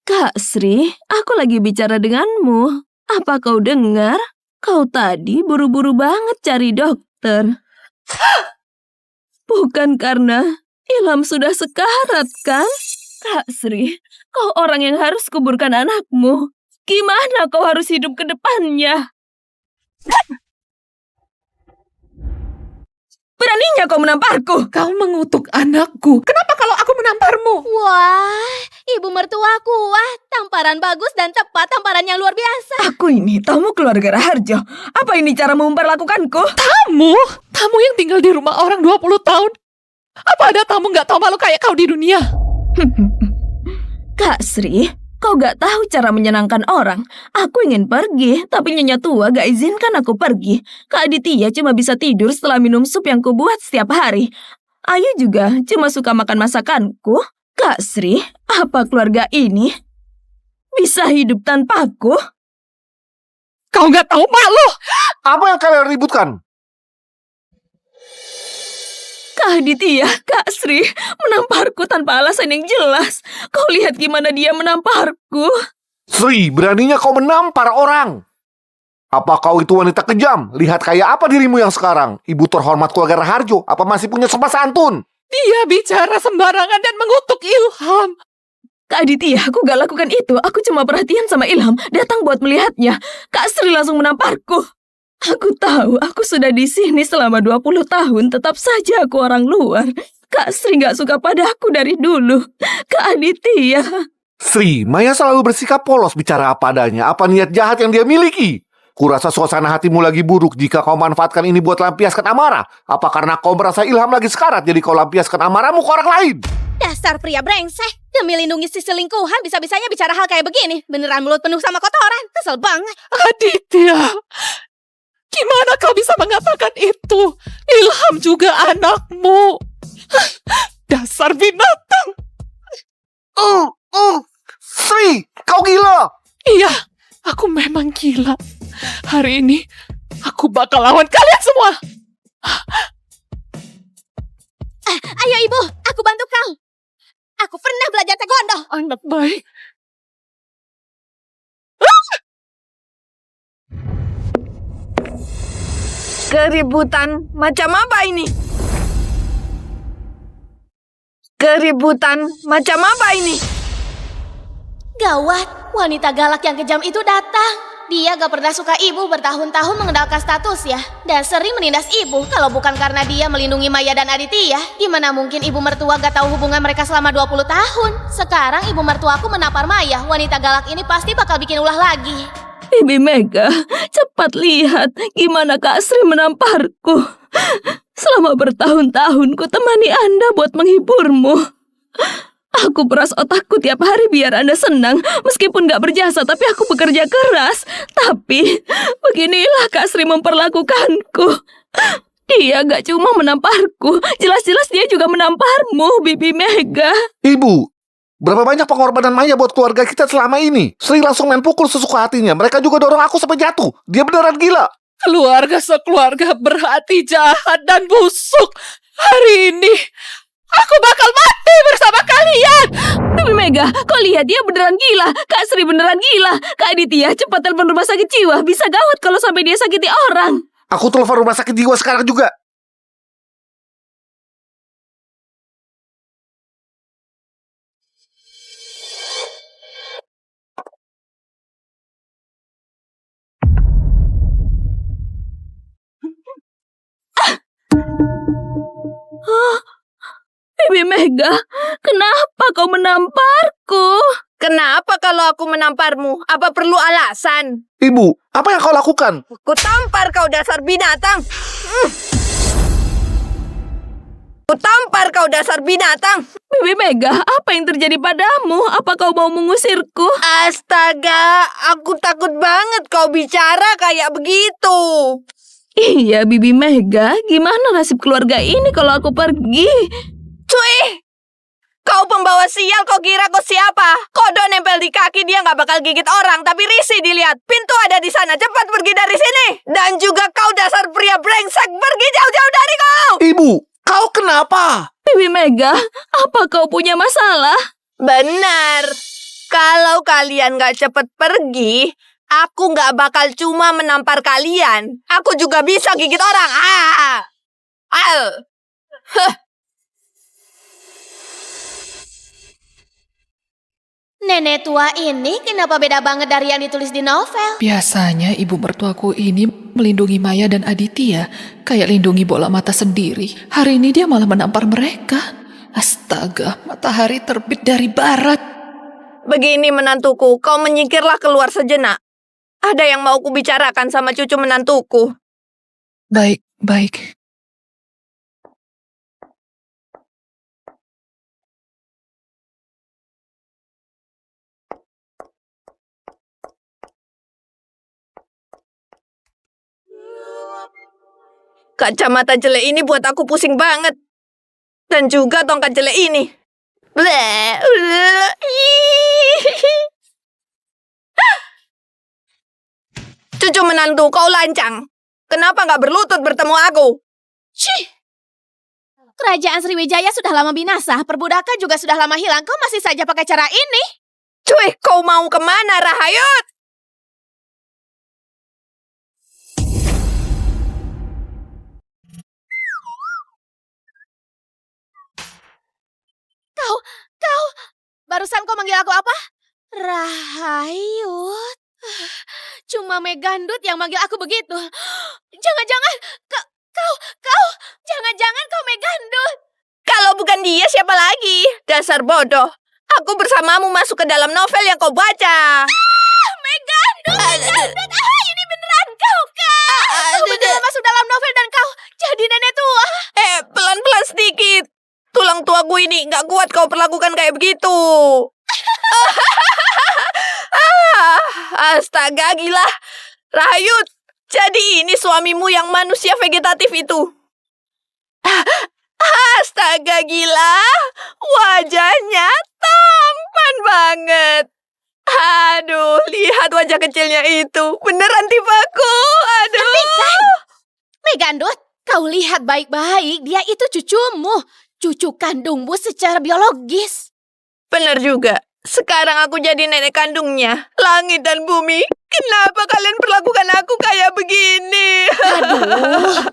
Kak Sri, aku lagi bicara denganmu. Apa kau dengar? Kau tadi buru-buru banget cari dokter. Bukan karena Ilham sudah sekarat, kan? Kak Sri, kau orang yang harus kuburkan anakmu. Gimana kau harus hidup ke depannya? Beraninya kau menamparku. Kau mengutuk anakku. Kenapa kalau aku menamparmu? Wah, ibu mertua kuat. Tamparan bagus dan tepat, tamparan yang luar biasa. Aku ini tamu keluarga Raharjo. Apa ini cara memperlakukanku? Tamu? Tamu yang tinggal di rumah orang 20 tahun? Apa ada tamu nggak tahu malu kayak kau di dunia? Kak Sri, kau gak tahu cara menyenangkan orang. Aku ingin pergi, tapi Nyonya tua gak izinkan aku pergi. Kak Aditya cuma bisa tidur setelah minum sup yang kubuat setiap hari. Ayu juga cuma suka makan masakanku. Kak Sri, apa keluarga ini bisa hidup tanpaku? Kau nggak tahu malu? Apa yang kalian ributkan? Kak Aditya, Kak Sri menamparku tanpa alasan yang jelas. Kau lihat gimana dia menamparku. Sri, beraninya kau menampar orang. Apa kau itu wanita kejam? Lihat kayak apa dirimu yang sekarang. Ibu terhormat keluarga Raharjo. Apa masih punya sopan santun? Dia bicara sembarangan dan mengutuk Ilham. Kak Aditya, aku gak lakukan itu. Aku cuma perhatian sama Ilham, datang buat melihatnya. Kak Sri langsung menamparku. Aku tahu, aku sudah di sini selama 20 tahun, tetap saja aku orang luar. Kak Sri gak suka padaku dari dulu. Kak Aditya. Sri, Maya selalu bersikap polos bicara apa adanya. Apa niat jahat yang dia miliki? Kurasa suasana hatimu lagi buruk jika kau manfaatkan ini buat lampiaskan amarah. Apa karena kau merasa Ilham lagi sekarat, jadi kau lampiaskan amarahmu ke orang lain? Dasar pria brengsek. Demi lindungi si selingkuhan, bisa-bisanya bicara hal kayak begini. Beneran mulut penuh sama kotoran. Kesel banget. Aditya, gimana kau bisa mengatakan itu? Ilham juga anakmu. Dasar binatang. Sri, kau gila. Iya, aku memang gila. Hari ini, aku bakal lawan kalian semua. Ayo ibu, aku bantu kau. Aku pernah belajar taekwondo. Anak baik. Keributan macam apa ini? Keributan macam apa ini? Gawat, wanita galak yang kejam itu datang. Dia gak pernah suka ibu, bertahun-tahun mengendalikan status ya. Dan sering menindas ibu. Kalau bukan karena dia melindungi Maya dan Aditya, gimana mungkin ibu mertua gak tahu hubungan mereka selama 20 tahun? Sekarang ibu mertuaku menampar Maya. Wanita galak ini pasti bakal bikin ulah lagi. Bibi Mega, cepat lihat gimana Kak Sri menamparku. Selama bertahun-tahun ku temani Anda buat menghiburmu. Aku peras otakku tiap hari biar Anda senang. Meskipun gak berjasa, tapi aku bekerja keras. Tapi beginilah Kak Sri memperlakukanku. Dia gak cuma menamparku, jelas-jelas dia juga menamparmu, Bibi Mega. Ibu, berapa banyak pengorbanan Maya buat keluarga kita selama ini? Sri langsung main pukul sesuka hatinya. Mereka juga dorong aku sampai jatuh. Dia beneran gila. Keluarga sekeluarga berhati jahat dan busuk. Hari ini, aku bakal mati bersama kalian. Bibi Mega, kau lihat dia beneran gila. Kak Sri beneran gila. Kak Aditya, cepat telepon rumah sakit jiwa. Bisa gawat kalau sampai dia sakiti orang. Aku telepon rumah sakit jiwa sekarang juga. Bibi Mega, kenapa kau menamparku? Kenapa kalau aku menamparmu? Apa perlu alasan? Ibu, apa yang kau lakukan? Ku tampar kau dasar binatang. Ku tampar kau dasar binatang. Bibi Mega, apa yang terjadi padamu? Apa kau mau mengusirku? Astaga, aku takut banget kau bicara kayak begitu. Iya, Bibi Mega, gimana nasib keluarga ini kalau aku pergi? Cuy! Kau pembawa sial, kau kira kau siapa? Kodok nempel di kaki, dia gak bakal gigit orang, tapi risih dilihat. Pintu ada di sana, cepat pergi dari sini. Dan juga kau dasar pria brengsek, pergi jauh-jauh dari kau. Ibu, kau kenapa? Bibi Mega, apa kau punya masalah? Benar. Kalau kalian gak cepat pergi, aku gak bakal cuma menampar kalian. Aku juga bisa gigit orang. Nenek tua ini kenapa beda banget dari yang ditulis di novel? Biasanya ibu mertuaku ini melindungi Maya dan Aditya, kayak lindungi bola mata sendiri. Hari ini dia malah menampar mereka. Astaga, matahari terbit dari barat. Begini menantuku, kau menyingkirlah keluar sejenak. Ada yang mau kubicarakan sama cucu menantuku. Baik, baik. Kacamata jelek ini buat aku pusing banget. Dan juga tongkat jelek ini. Bleh, bleh, Cucu menantu, kau lancang. Kenapa nggak berlutut bertemu aku? Cih! Kerajaan Sriwijaya sudah lama binasa, perbudakan juga sudah lama hilang. Kau masih saja pakai cara ini? Cuy, kau mau kemana, Rahayut? Barusan kau manggil aku apa? Rahayut. Cuma Megandut yang manggil aku begitu. Jangan-jangan jangan-jangan kau Megandut. Kalau bukan dia, siapa lagi? Dasar bodoh. Aku bersamamu masuk ke dalam novel yang kau baca. Megandut. Ini beneran kau, Kak. Kau beneran masuk dalam novel dan kau jadi nenek tua. Pelan-pelan sedikit. Tulang tuaku ini nggak kuat kau perlakukan kayak begitu. Astaga, gila. Rahayut, jadi ini suamimu yang manusia vegetatif itu. Astaga, gila. Wajahnya tampan banget. Aduh, lihat wajah kecilnya itu. Beneran tipaku. Aduh. Hentikan. Megandut, kau lihat baik-baik. Dia itu cucumu. Cucu kandungmu secara biologis. Bener juga. Sekarang aku jadi nenek kandungnya. Langit dan bumi, kenapa kalian perlakukan aku kayak begini? Aduh.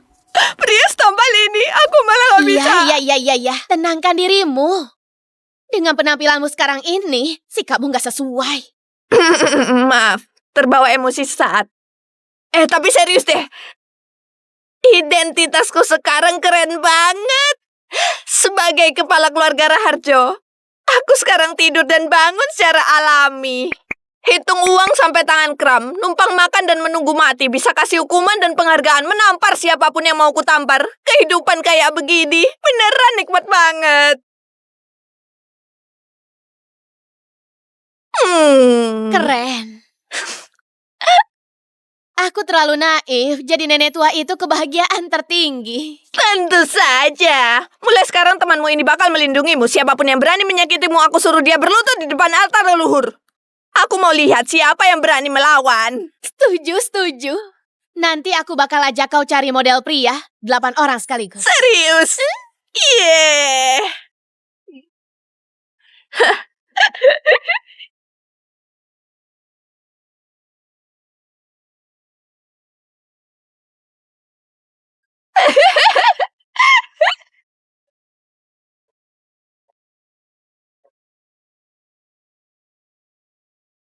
Pria setampal ini, aku malah gak bisa. Iya. Tenangkan dirimu. Dengan penampilanmu sekarang ini, sikapmu gak sesuai. Maaf, terbawa emosi sesaat. Tapi serius deh. Identitasku sekarang keren banget. Sebagai kepala keluarga Raharjo, aku sekarang tidur dan bangun secara alami. Hitung uang sampai tangan kram, numpang makan dan menunggu mati, bisa kasih hukuman dan penghargaan, menampar siapapun yang mau kutampar. Kehidupan kayak begini, beneran nikmat banget. Keren. Aku terlalu naif, jadi nenek tua itu kebahagiaan tertinggi. Tentu saja. Mulai sekarang temanmu ini bakal melindungimu. Siapapun yang berani menyakitimu, aku suruh dia berlutut di depan altar leluhur. Aku mau lihat siapa yang berani melawan. Setuju. Nanti aku bakal ajak kau cari model pria, 8 orang sekaligus. Serius? Yeah.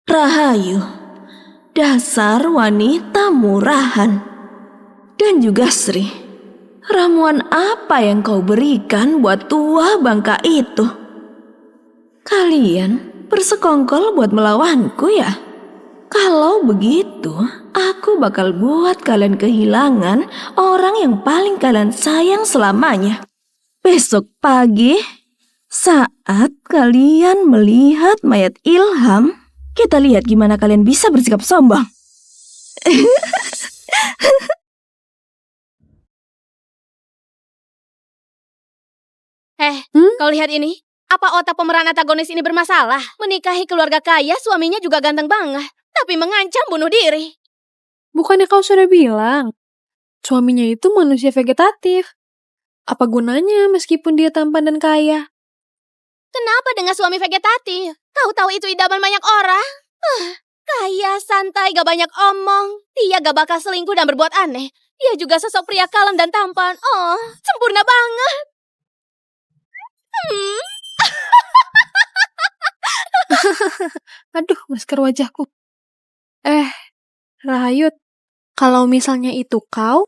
Rahayu, dasar wanita murahan. Dan juga Sri, ramuan apa yang kau berikan buat tua bangka itu? Kalian bersekongkol buat melawanku ya? Kalau begitu, aku bakal buat kalian kehilangan orang yang paling kalian sayang selamanya. Besok pagi, saat kalian melihat mayat Ilham, kita lihat gimana kalian bisa bersikap sombong. Kau lihat ini? Apa otak pemeran antagonis ini bermasalah? Menikahi keluarga kaya, suaminya juga ganteng banget. Tapi mengancam bunuh diri. Bukannya kau sudah bilang, suaminya itu manusia vegetatif. Apa gunanya meskipun dia tampan dan kaya? Kenapa dengan suami vegetatif? Kau tahu itu idaman banyak orang. Kaya, santai, gak banyak omong. Dia gak bakal selingkuh dan berbuat aneh. Dia juga sosok pria kalem dan tampan. Oh, sempurna banget. Aduh, masker wajahku. Rahayut, kalau misalnya itu kau,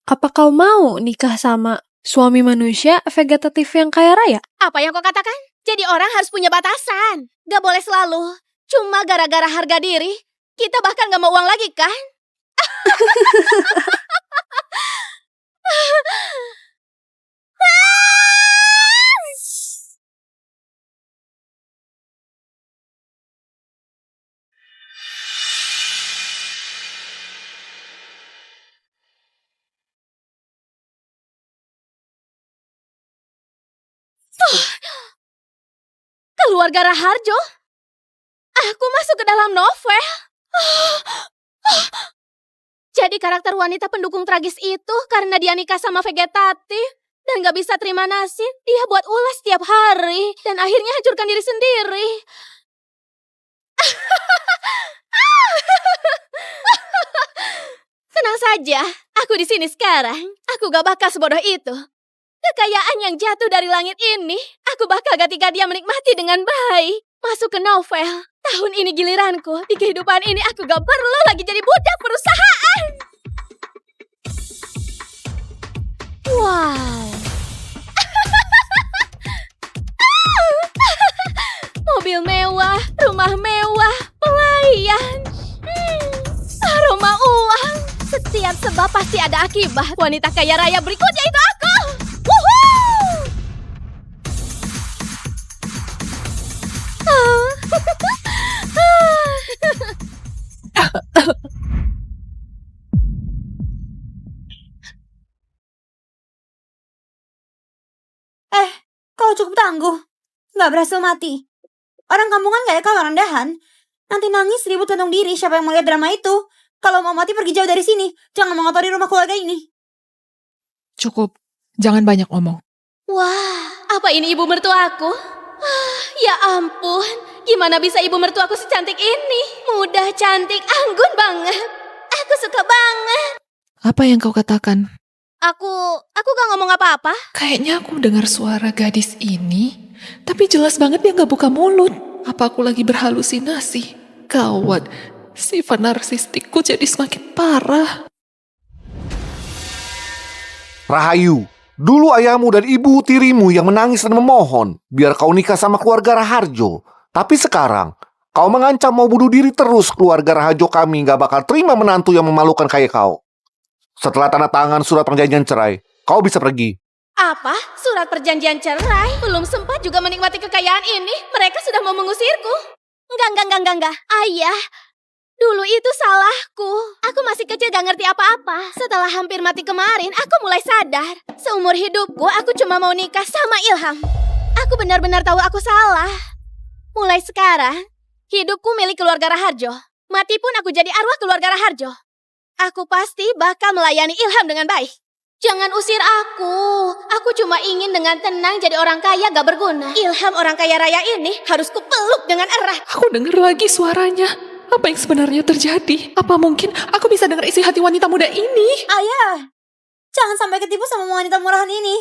apa kau mau nikah sama suami manusia vegetatif yang kaya raya? Apa yang kau katakan? Jadi orang harus punya batasan. Gak boleh selalu. Cuma gara-gara harga diri, kita bahkan gak mau uang lagi kan? Keluarga Raharjo? Aku masuk ke dalam novel. Jadi karakter wanita pendukung tragis itu karena dia nikah sama vegetatif dan gak bisa terima nasib, dia buat ulas setiap hari dan akhirnya hancurkan diri sendiri. Tenang saja, aku di sini sekarang. Aku gak bakal sebodoh itu. Kekayaan yang jatuh dari langit ini, aku bakal ketika dia menikmati dengan baik. Masuk ke novel. Tahun ini giliranku. Di kehidupan ini aku gak perlu lagi jadi budak perusahaan. Wow. Mobil mewah, rumah mewah, pelayan. Aroma uang. Setiap sebab pasti ada akibat. Wanita kaya raya berikutnya itu aku. Woohoo! Kau cukup tangguh. Nggak berhasil mati. Orang kampungan kayak kau rendahan. Nanti nangis ribut gantung diri. Siapa yang mau lihat drama itu? Kalau mau mati pergi jauh dari sini. Jangan mengotori rumah keluarga ini. Cukup, jangan banyak omong. Wah, apa ini ibu mertuaku? Ya ampun, gimana bisa ibu mertuaku secantik ini? Muda, cantik, anggun banget. Aku suka banget. Apa yang kau katakan? Aku gak ngomong apa-apa. Kayaknya aku dengar suara gadis ini, tapi jelas banget dia gak buka mulut. Apa aku lagi berhalusinasi? Gawat, sifat narsistikku jadi semakin parah. Rahayu, dulu ayahmu dan ibu tirimu yang menangis dan memohon biar kau nikah sama keluarga Raharjo. Tapi sekarang, kau mengancam mau bunuh diri terus. Keluarga Raharjo kami gak bakal terima menantu yang memalukan kayak kau. Setelah tanda tangan surat perjanjian cerai, kau bisa pergi. Apa? Surat perjanjian cerai? Belum sempat juga menikmati kekayaan ini. Mereka sudah mau mengusirku. Enggak. Ayah, dulu itu salahku. Aku masih kecil gak ngerti apa-apa. Setelah hampir mati kemarin, aku mulai sadar. Seumur hidupku, aku cuma mau nikah sama Ilham. Aku benar-benar tahu aku salah. Mulai sekarang, hidupku milik keluarga Raharjo. Mati pun aku jadi arwah keluarga Raharjo. Aku pasti bakal melayani Ilham dengan baik. Jangan usir aku. Aku cuma ingin dengan tenang jadi orang kaya gak berguna. Ilham orang kaya raya ini harus kupeluk dengan erat. Aku dengar lagi suaranya. Apa yang sebenarnya terjadi? Apa mungkin aku bisa dengar isi hati wanita muda ini? Ayah, jangan sampai ketipu sama wanita murahan ini.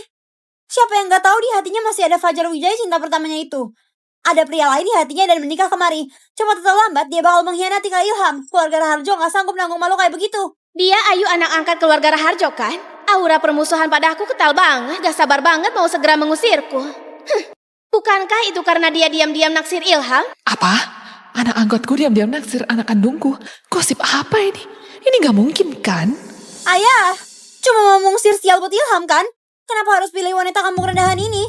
Siapa yang gak tahu di hatinya masih ada Fajar Wijaya cinta pertamanya itu. Ada pria lain di hatinya dan menikah kemari. Cepat atau lambat dia bakal mengkhianati Kak Ilham. Keluarga Raharjo gak sanggup nanggung malu kayak begitu. Dia Ayu anak angkat keluarga Raharjo kan? Aura permusuhan pada aku kental banget. Gak sabar banget mau segera mengusirku. Bukankah itu karena dia diam-diam naksir Ilham? Apa? Anak anggotku diam-diam naksir anak kandungku. Gosip apa ini? Ini gak mungkin kan? Ayah, cuma mau mengusir sial buat Ilham kan? Kenapa harus pilih wanita kampung rendahan ini?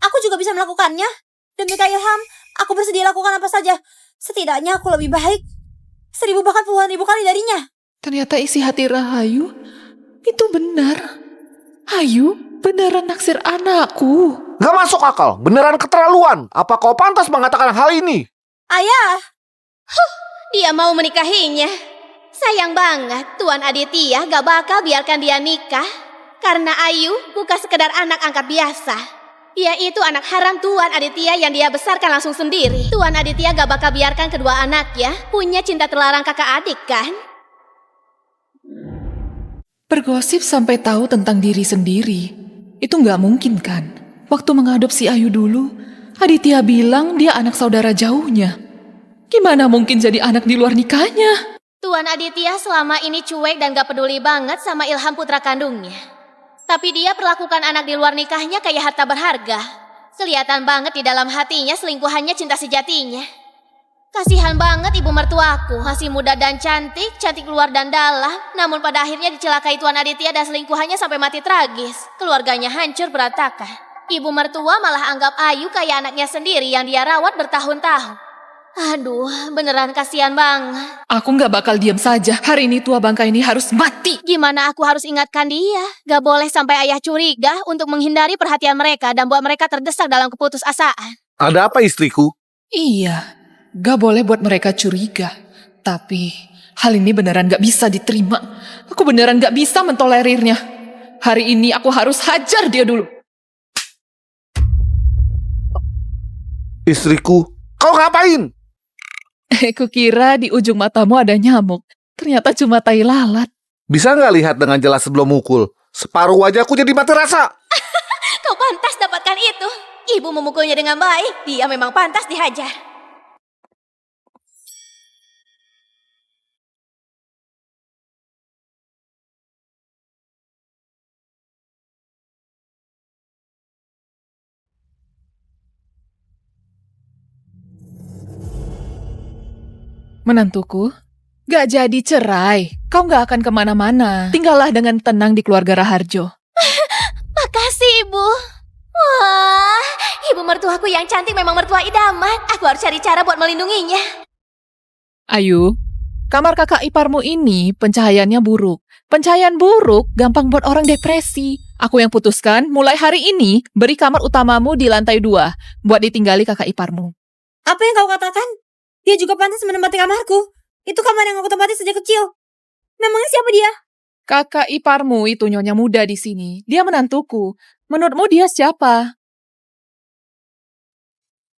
Aku juga bisa melakukannya. Demi Kak Ilham, aku bersedia lakukan apa saja. Setidaknya aku lebih baik 1000 bahkan puluhan ribu kali darinya. Ternyata isi hati Rahayu itu benar. Ayu beneran naksir anakku. Gak masuk akal, beneran keterlaluan. Apa kau pantas mengatakan hal ini? Ayah, Dia mau menikahinya. Sayang banget, Tuan Aditya gak bakal biarkan dia nikah. Karena Ayu bukan sekedar anak angkat biasa. Dia itu anak haram Tuan Aditya yang dia besarkan langsung sendiri. Tuan Aditya gak bakal biarkan kedua anaknya punya cinta terlarang kakak adik kan? Bergosip sampai tahu tentang diri sendiri. Itu nggak mungkin kan? Waktu mengadopsi Ayu dulu, Aditya bilang dia anak saudara jauhnya. Gimana mungkin jadi anak di luar nikahnya? Tuan Aditya selama ini cuek dan gak peduli banget sama Ilham putra kandungnya. Tapi dia perlakukan anak di luar nikahnya kayak harta berharga. Kelihatan banget di dalam hatinya selingkuhannya cinta sejatinya. Kasihan banget ibu mertuaku, masih muda dan cantik, cantik luar dan dalam. Namun pada akhirnya dicelakai Tuan Aditya dan selingkuhannya sampai mati tragis. Keluarganya hancur berantakan. Ibu mertua malah anggap Ayu kayak anaknya sendiri yang dia rawat bertahun-tahun. Aduh, beneran kasihan banget. Aku nggak bakal diam saja. Hari ini tua bangka ini harus mati. Gimana aku harus ingatkan dia? Gak boleh sampai ayah curiga untuk menghindari perhatian mereka dan buat mereka terdesak dalam keputusasaan. Ada apa istriku? Iya, gak boleh buat mereka curiga. Tapi hal ini beneran gak bisa diterima. Aku beneran gak bisa mentolerirnya. Hari ini aku harus hajar dia dulu. Istriku, kau ngapain? Kukira di ujung matamu ada nyamuk. Ternyata cuma tai lalat. Bisa nggak lihat dengan jelas sebelum mukul? Separuh wajahku jadi mati rasa. Kau pantas dapatkan itu. Ibu memukulnya dengan baik. Dia memang pantas dihajar. Menantuku, gak jadi cerai. Kau gak akan kemana-mana. Tinggallah dengan tenang di keluarga Raharjo. Makasih, Ibu. Wah, ibu mertuaku yang cantik memang mertua idaman. Aku harus cari cara buat melindunginya. Ayu, kamar kakak iparmu ini pencahayaannya buruk. Pencahayaan buruk gampang buat orang depresi. Aku yang putuskan, mulai hari ini, beri kamar utamamu di lantai 2, buat ditinggali kakak iparmu. Apa yang kau katakan? Dia juga pantas menempati kamarku. Itu kamar yang aku tempati sejak kecil. Memangnya siapa dia? Kakak iparmu itu nyonya muda di sini. Dia menantuku. Menurutmu dia siapa?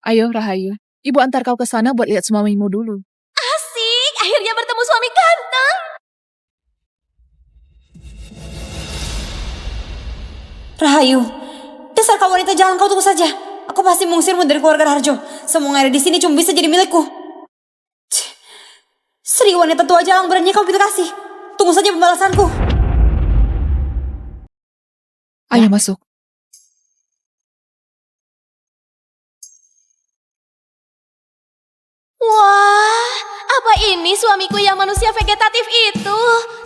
Ayo, Rahayu. Ibu antar kau ke sana buat lihat suamimu dulu. Asik, akhirnya bertemu suami ganteng. Rahayu, dasar kau wanita jalan, kau tunggu saja. Aku pasti mengusirmu dari keluarga Raharjo. Semua yang ada di sini cuma bisa jadi milikku. Sri wanita tua jalang berani kau pilih kasih. Tunggu saja pembalasanku. Ayo masuk. Wah, apa ini suamiku yang manusia vegetatif itu?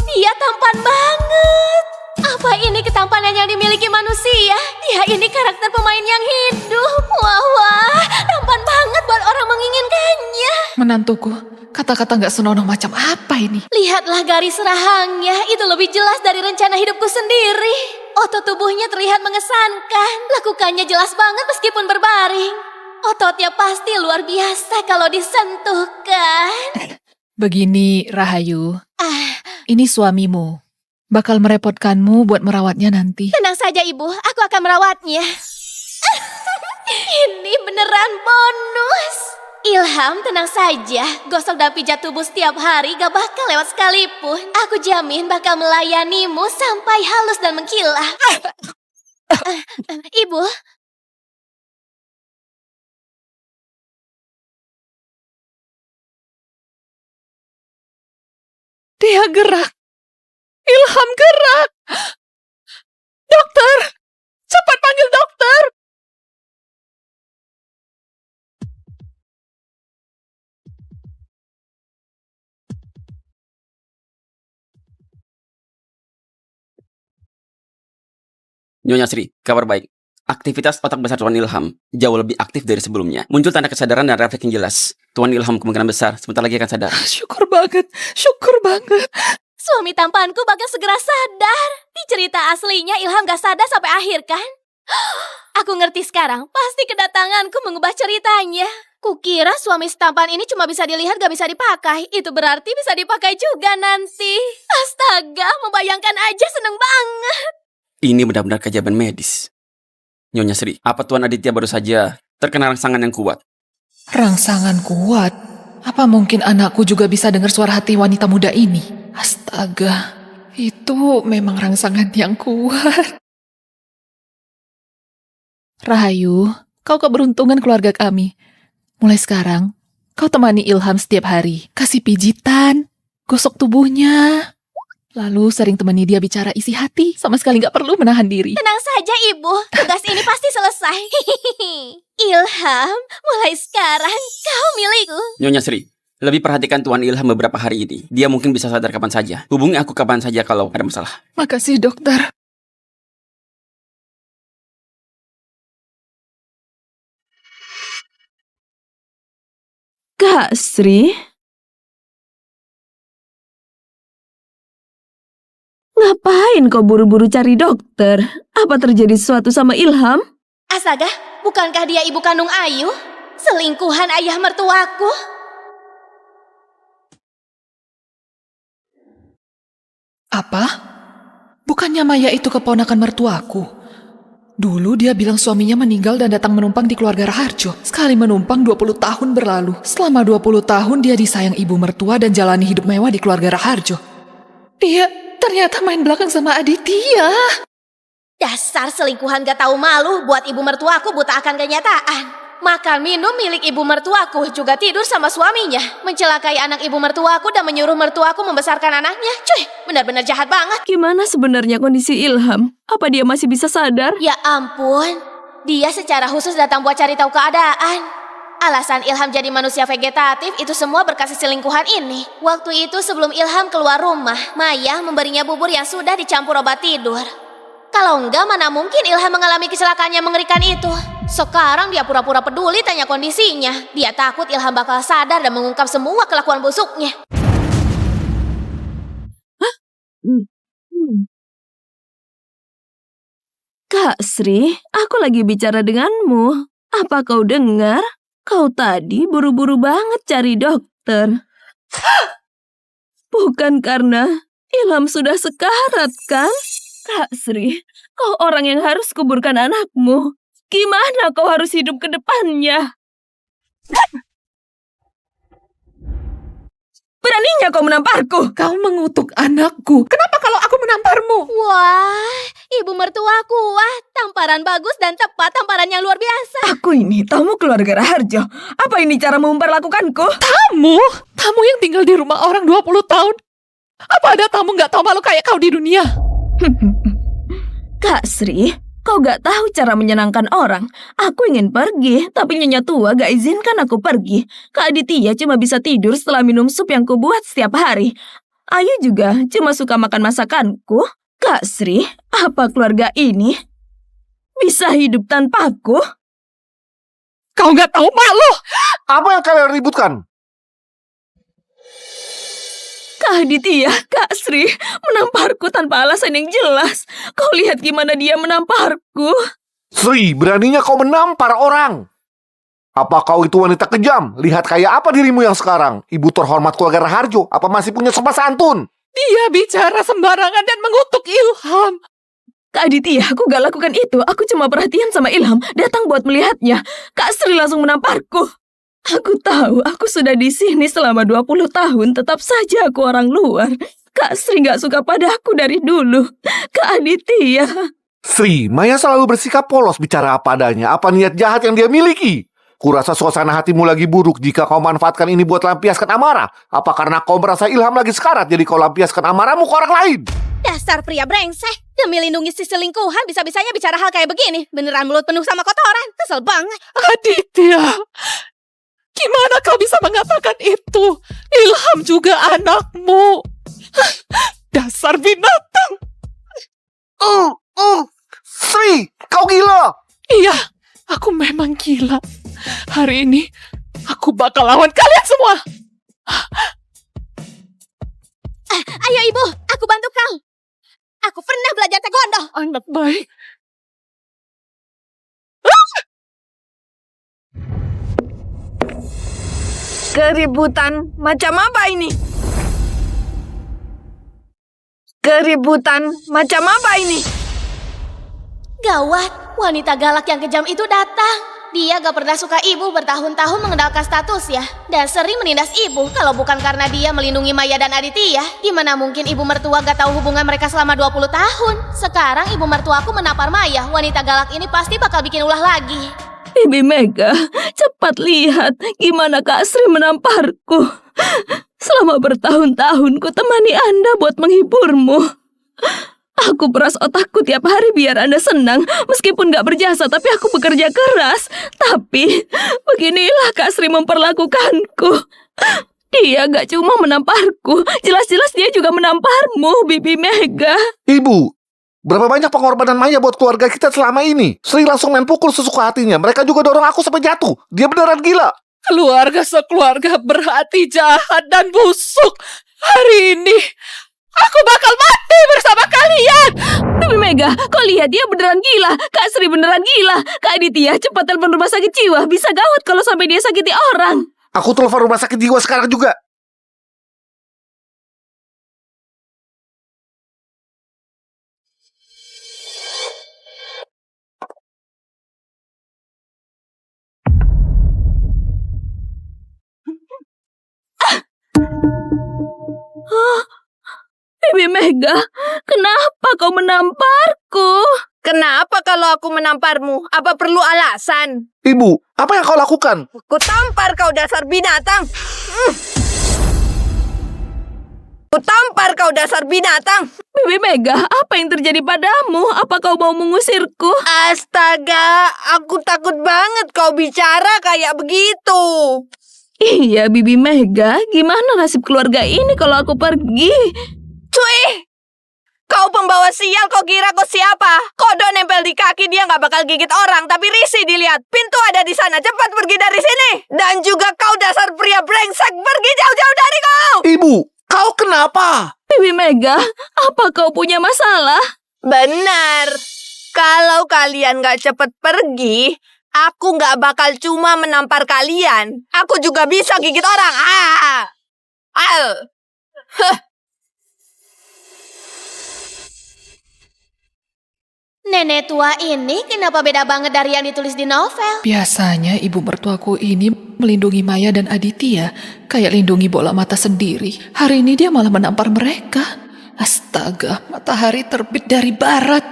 Dia tampan banget. Apa ini ketampanan yang dimiliki manusia? Dia ini karakter pemain yang hidup. Wah, tampan banget buat orang menginginkannya. Menantuku, kata-kata gak senonoh macam apa ini? Lihatlah garis rahangnya, itu lebih jelas dari rencana hidupku sendiri. Otot tubuhnya terlihat mengesankan, lakukannya jelas banget meskipun berbaring. Ototnya pasti luar biasa kalau disentuh, kan? Begini, Rahayu. Ini suamimu. Bakal merepotkanmu buat merawatnya nanti. Tenang saja ibu, aku akan merawatnya. Ini beneran bonus. Ilham, tenang saja. Gosok dan pijat tubuh setiap hari gak bakal lewat sekalipun. Aku jamin bakal melayanimu sampai halus dan mengkilat. Ibu, Dia gerak. Ilham gerak. Dokter, cepat panggil dokter. Nyonya Sri, kabar baik. Aktivitas otak besar Tuan Ilham jauh lebih aktif dari sebelumnya. Muncul tanda kesadaran dan refleks yang jelas. Tuan Ilham kemungkinan besar sebentar lagi akan sadar. Syukur banget, syukur banget. suami tampanku bakal segera sadar. Di cerita aslinya Ilham gak sadar sampai akhir, kan? Aku ngerti sekarang, pasti kedatanganku mengubah ceritanya. Kukira suami setampan ini cuma bisa dilihat gak bisa dipakai. Itu berarti bisa dipakai juga nanti. Astaga, membayangkan aja seneng banget. Ini benar-benar keajaiban medis. Nyonya Sri, apa Tuan Aditya baru saja terkena rangsangan yang kuat? Rangsangan kuat? Apa mungkin anakku juga bisa dengar suara hati wanita muda ini? Astaga, itu memang rangsangan yang kuat. Rahayu, Kau keberuntungan keluarga kami. Mulai sekarang, kau temani Ilham setiap hari. Kasih pijitan, gosok tubuhnya. Lalu sering temani dia bicara isi hati. Sama sekali gak perlu menahan diri. Tenang saja, Ibu. Tugas ini pasti selesai. Ilham, mulai sekarang kau milikku. Nyonya Sri, lebih perhatikan Tuan Ilham beberapa hari ini. Dia mungkin bisa sadar kapan saja. Hubungi aku kapan saja kalau ada masalah. Makasih, dokter. Kak Sri? Ngapain kau buru-buru cari dokter? Apa terjadi sesuatu sama Ilham? Astaga, bukankah dia ibu kandung Ayu? Selingkuhan ayah mertuaku. Apa? Bukannya Maya itu keponakan mertuaku? Dulu dia bilang suaminya meninggal dan datang menumpang di keluarga Raharjo. Sekali menumpang 20 tahun berlalu. Selama 20 tahun dia disayang ibu mertua dan jalani hidup mewah di keluarga Raharjo. Dia ternyata main belakang sama Aditya. Dasar selingkuhan gak tahu malu, buat ibu mertuaku buta akan kenyataan. Makan minum milik ibu mertuaku, juga tidur sama suaminya. Mencelakai anak ibu mertuaku dan menyuruh mertuaku membesarkan anaknya. Cuy, benar-benar jahat banget. Gimana sebenarnya kondisi Ilham? Apa dia masih bisa sadar? Ya ampun, dia secara khusus datang buat cari tahu keadaan. Alasan Ilham jadi manusia vegetatif itu semua berkasih selingkuhan ini. Waktu itu sebelum Ilham keluar rumah, Maya memberinya bubur yang sudah dicampur obat tidur. Kalau enggak, mana mungkin Ilham mengalami kecelakaan yang mengerikan itu. Sekarang dia pura-pura peduli tanya kondisinya. Dia takut Ilham bakal sadar dan mengungkap semua kelakuan busuknya. Kak Sri, aku lagi bicara denganmu. Apa kau dengar? Kau tadi buru-buru banget cari dokter. Bukan karena Ilham sudah sekarat, kan? Kak Sri, kau orang yang harus kuburkan anakmu. Gimana kau harus hidup ke depannya? Beraninya kau menamparku. Kau mengutuk anakku. Kenapa kalau aku menamparmu? Wah, ibu mertuaku, wah, tamparan bagus dan tepat, tamparan yang luar biasa. Aku ini tamu keluarga Raharjo. Apa ini cara memperlakukanku? Tamu? Tamu yang tinggal di rumah orang 20 tahun? Apa ada tamu gak tahu malu kayak kau di dunia? Kak Sri, kau gak tahu cara menyenangkan orang. Aku ingin pergi, tapi nyonya tua gak izinkan aku pergi. Kak Aditya cuma bisa tidur setelah minum sup yang kubuat setiap hari. Ayu juga cuma suka makan masakanku. Kak Sri, apa keluarga ini bisa hidup tanpaku? Kau gak tahu malu? Apa yang kalian ributkan? Kak Aditya, Kak Sri menamparku tanpa alasan yang jelas. Kau lihat gimana dia menamparku. Sri, beraninya kau menampar orang. Apa kau itu wanita kejam? Lihat kayak apa dirimu yang sekarang. Ibu terhormat keluarga Raharjo. Apa masih punya sopan santun? Dia bicara sembarangan dan mengutuk Ilham. Kak Aditya, aku gak lakukan itu. Aku cuma perhatian sama Ilham, datang buat melihatnya. Kak Sri langsung menamparku. Aku tahu, aku sudah di sini selama 20 tahun, tetap saja aku orang luar. Kak Sri gak suka padaku dari dulu. Kak Aditya. Sri, Maya selalu bersikap polos bicara apa adanya. Apa niat jahat yang dia miliki? Kurasa suasana hatimu lagi buruk jika kau manfaatkan ini buat lampiaskan amarah. Apa karena kau merasa Ilham lagi sekarat, jadi kau lampiaskan amarahmu ke orang lain? Dasar pria brengsek. Demi lindungi si selingkuhan, bisa-bisanya bicara hal kayak begini. Beneran mulut penuh sama kotoran. Kesel banget. Aditya, gimana kau bisa mengatakan itu? Ilham juga anakmu. Dasar binatang. Sri, kau gila. Iya, aku memang gila. Hari ini, aku bakal lawan kalian semua. Ayo ibu, aku bantu kau. Aku pernah belajar taekwondo. Anak baik. Keributan macam apa ini? Keributan macam apa ini? Gawat, wanita galak yang kejam itu datang. Dia gak pernah suka ibu, bertahun-tahun mengendalikan status ya. Dan sering menindas ibu. Kalau bukan karena dia melindungi Maya dan Aditya, gimana mungkin ibu mertua gak tahu hubungan mereka selama 20 tahun? Sekarang ibu mertuaku menampar Maya. Wanita galak ini pasti bakal bikin ulah lagi. Bibi Mega, cepat lihat gimana Kak Sri menamparku. Selama bertahun-tahun ku temani Anda buat menghiburmu. Aku peras otakku tiap hari biar Anda senang. Meskipun gak berjasa, tapi aku bekerja keras. Tapi beginilah Kak Sri memperlakukanku. Dia gak cuma menamparku, jelas-jelas dia juga menamparmu, Bibi Mega. Ibu, berapa banyak pengorbanan Maya buat keluarga kita selama ini? Sri langsung main pukul sesuka hatinya. Mereka juga dorong aku sampai jatuh. Dia beneran gila. Keluarga sekeluarga berhati jahat dan busuk. Hari ini aku bakal mati bersama kalian. Bibi Mega, kau lihat dia beneran gila. Kak Sri beneran gila. Kak Aditya, cepat telepon rumah sakit jiwa. Bisa gawat kalau sampai dia sakiti orang. Aku telepon rumah sakit jiwa sekarang juga. Bibi Mega, kenapa kau menamparku? Kenapa kalau aku menamparmu? Apa perlu alasan? Ibu, apa yang kau lakukan? Ku tampar kau dasar binatang. Ku tampar kau dasar binatang. Bibi Mega, apa yang terjadi padamu? Apa kau mau mengusirku? Astaga, aku takut banget kau bicara kayak begitu. Iya, Bibi Mega, gimana nasib keluarga ini kalau aku pergi? Cuy, kau pembawa sial, kau kira kau siapa? Kodok nempel di kaki, dia gak bakal gigit orang. Tapi risih dilihat, pintu ada di sana. Cepat pergi dari sini. Dan juga kau dasar pria brengsek, pergi jauh-jauh dari kau. Ibu, kau kenapa? Bibi Mega, apa kau punya masalah? Benar. Kalau kalian gak cepet pergi, aku gak bakal cuma menampar kalian. Aku juga bisa gigit orang. Nenek tua ini kenapa beda banget dari yang ditulis di novel? Biasanya ibu mertuaku ini melindungi Maya dan Aditya, kayak lindungi bola mata sendiri. Hari ini dia malah menampar mereka. Astaga, matahari terbit dari barat.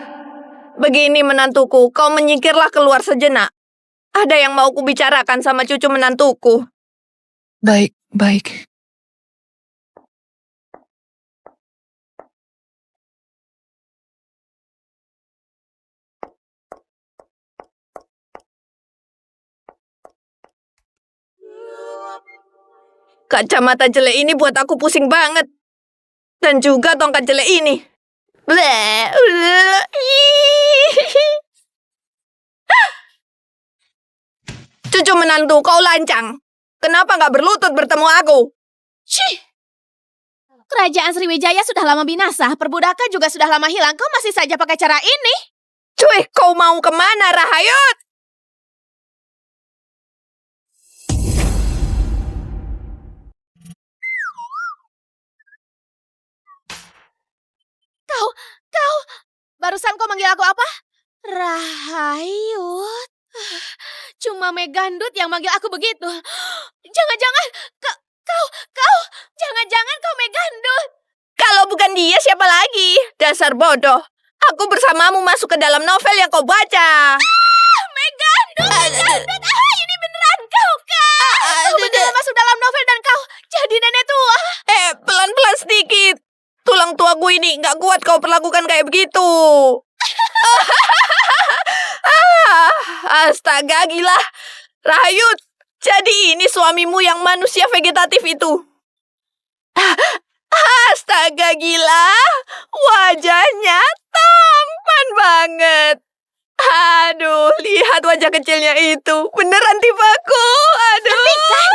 Begini menantuku, kau menyingkirlah keluar sejenak. Ada yang mau kubicarakan sama cucu menantuku. Baik, baik. Kacamata jelek ini buat aku pusing banget. Dan juga tongkat jelek ini. Bleh, bleh, Cucu menantu, kau lancang. Kenapa gak berlutut bertemu aku? Syih! Kerajaan Sriwijaya sudah lama binasa, perbudakan juga sudah lama hilang. Kau masih saja pakai cara ini? Cuy, kau mau kemana, Rahayut? Barusan kau manggil aku apa? Rahayut. Cuma Megandut yang manggil aku begitu. Jangan-jangan jangan-jangan kau Megandut. Kalau bukan dia, siapa lagi? Dasar bodoh. Aku bersamamu masuk ke dalam novel yang kau baca. Megandut. Ini beneran kau kan? Kau beneran masuk dalam novel dan kau jadi nenek tua. Pelan-pelan sedikit. Tulang tuaku ini gak kuat kau perlakukan kayak begitu. Astaga, gila. Rahayut, jadi ini suamimu yang manusia vegetatif itu. Astaga, gila. Wajahnya tampan banget. Aduh, lihat wajah kecilnya itu. Beneran tipaku. Aduh. Hentikan.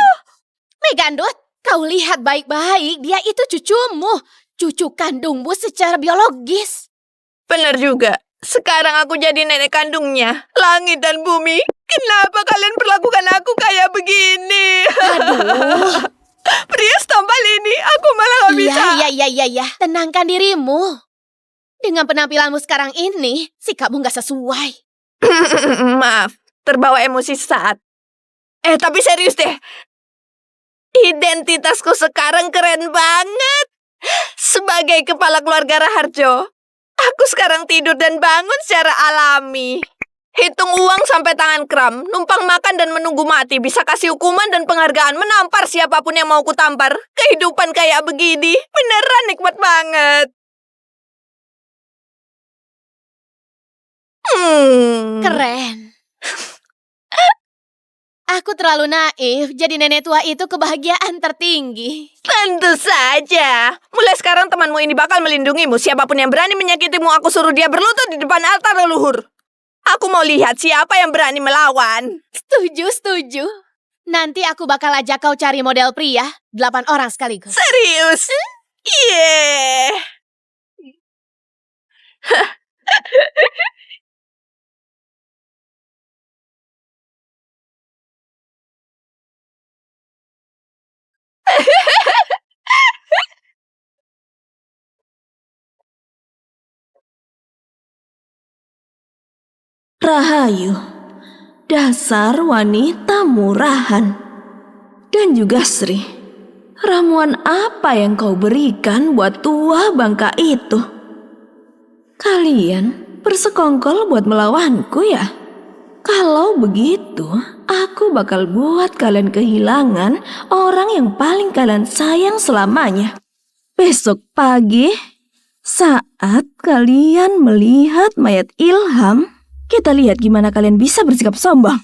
Megandut, kau lihat baik-baik. Dia itu cucumu. Cucu kandungmu secara biologis. Bener juga. Sekarang aku jadi nenek kandungnya. Langit dan bumi, kenapa kalian perlakukan aku kayak begini? Aduh. Pria setampal ini, aku malah gak bisa. Iya. Tenangkan dirimu. Dengan penampilanmu sekarang ini, sikapmu gak sesuai. Maaf, terbawa emosi sesaat. Tapi serius deh. Identitasku sekarang keren banget. Sebagai kepala keluarga Raharjo, aku sekarang tidur dan bangun secara alami. Hitung uang sampai tangan kram, numpang makan dan menunggu mati, bisa kasih hukuman dan penghargaan, menampar siapapun yang mau kutampar. Kehidupan kayak begini, beneran nikmat banget. Keren. Aku terlalu naif, jadi nenek tua itu kebahagiaan tertinggi. Tentu saja. Mulai sekarang temanmu ini bakal melindungimu. Siapapun yang berani menyakitimu, aku suruh dia berlutut di depan altar leluhur. Aku mau lihat siapa yang berani melawan. Setuju. Nanti aku bakal ajak kau cari model pria, 8 orang sekaligus. Serius? Yeah. Rahayu, dasar wanita murahan. Dan juga Sri, ramuan apa yang kau berikan buat tua bangka itu? Kalian bersekongkol buat melawanku ya? Kalau begitu, aku bakal buat kalian kehilangan orang yang paling kalian sayang selamanya. Besok pagi, saat kalian melihat mayat Ilham, kita lihat gimana kalian bisa bersikap sombong.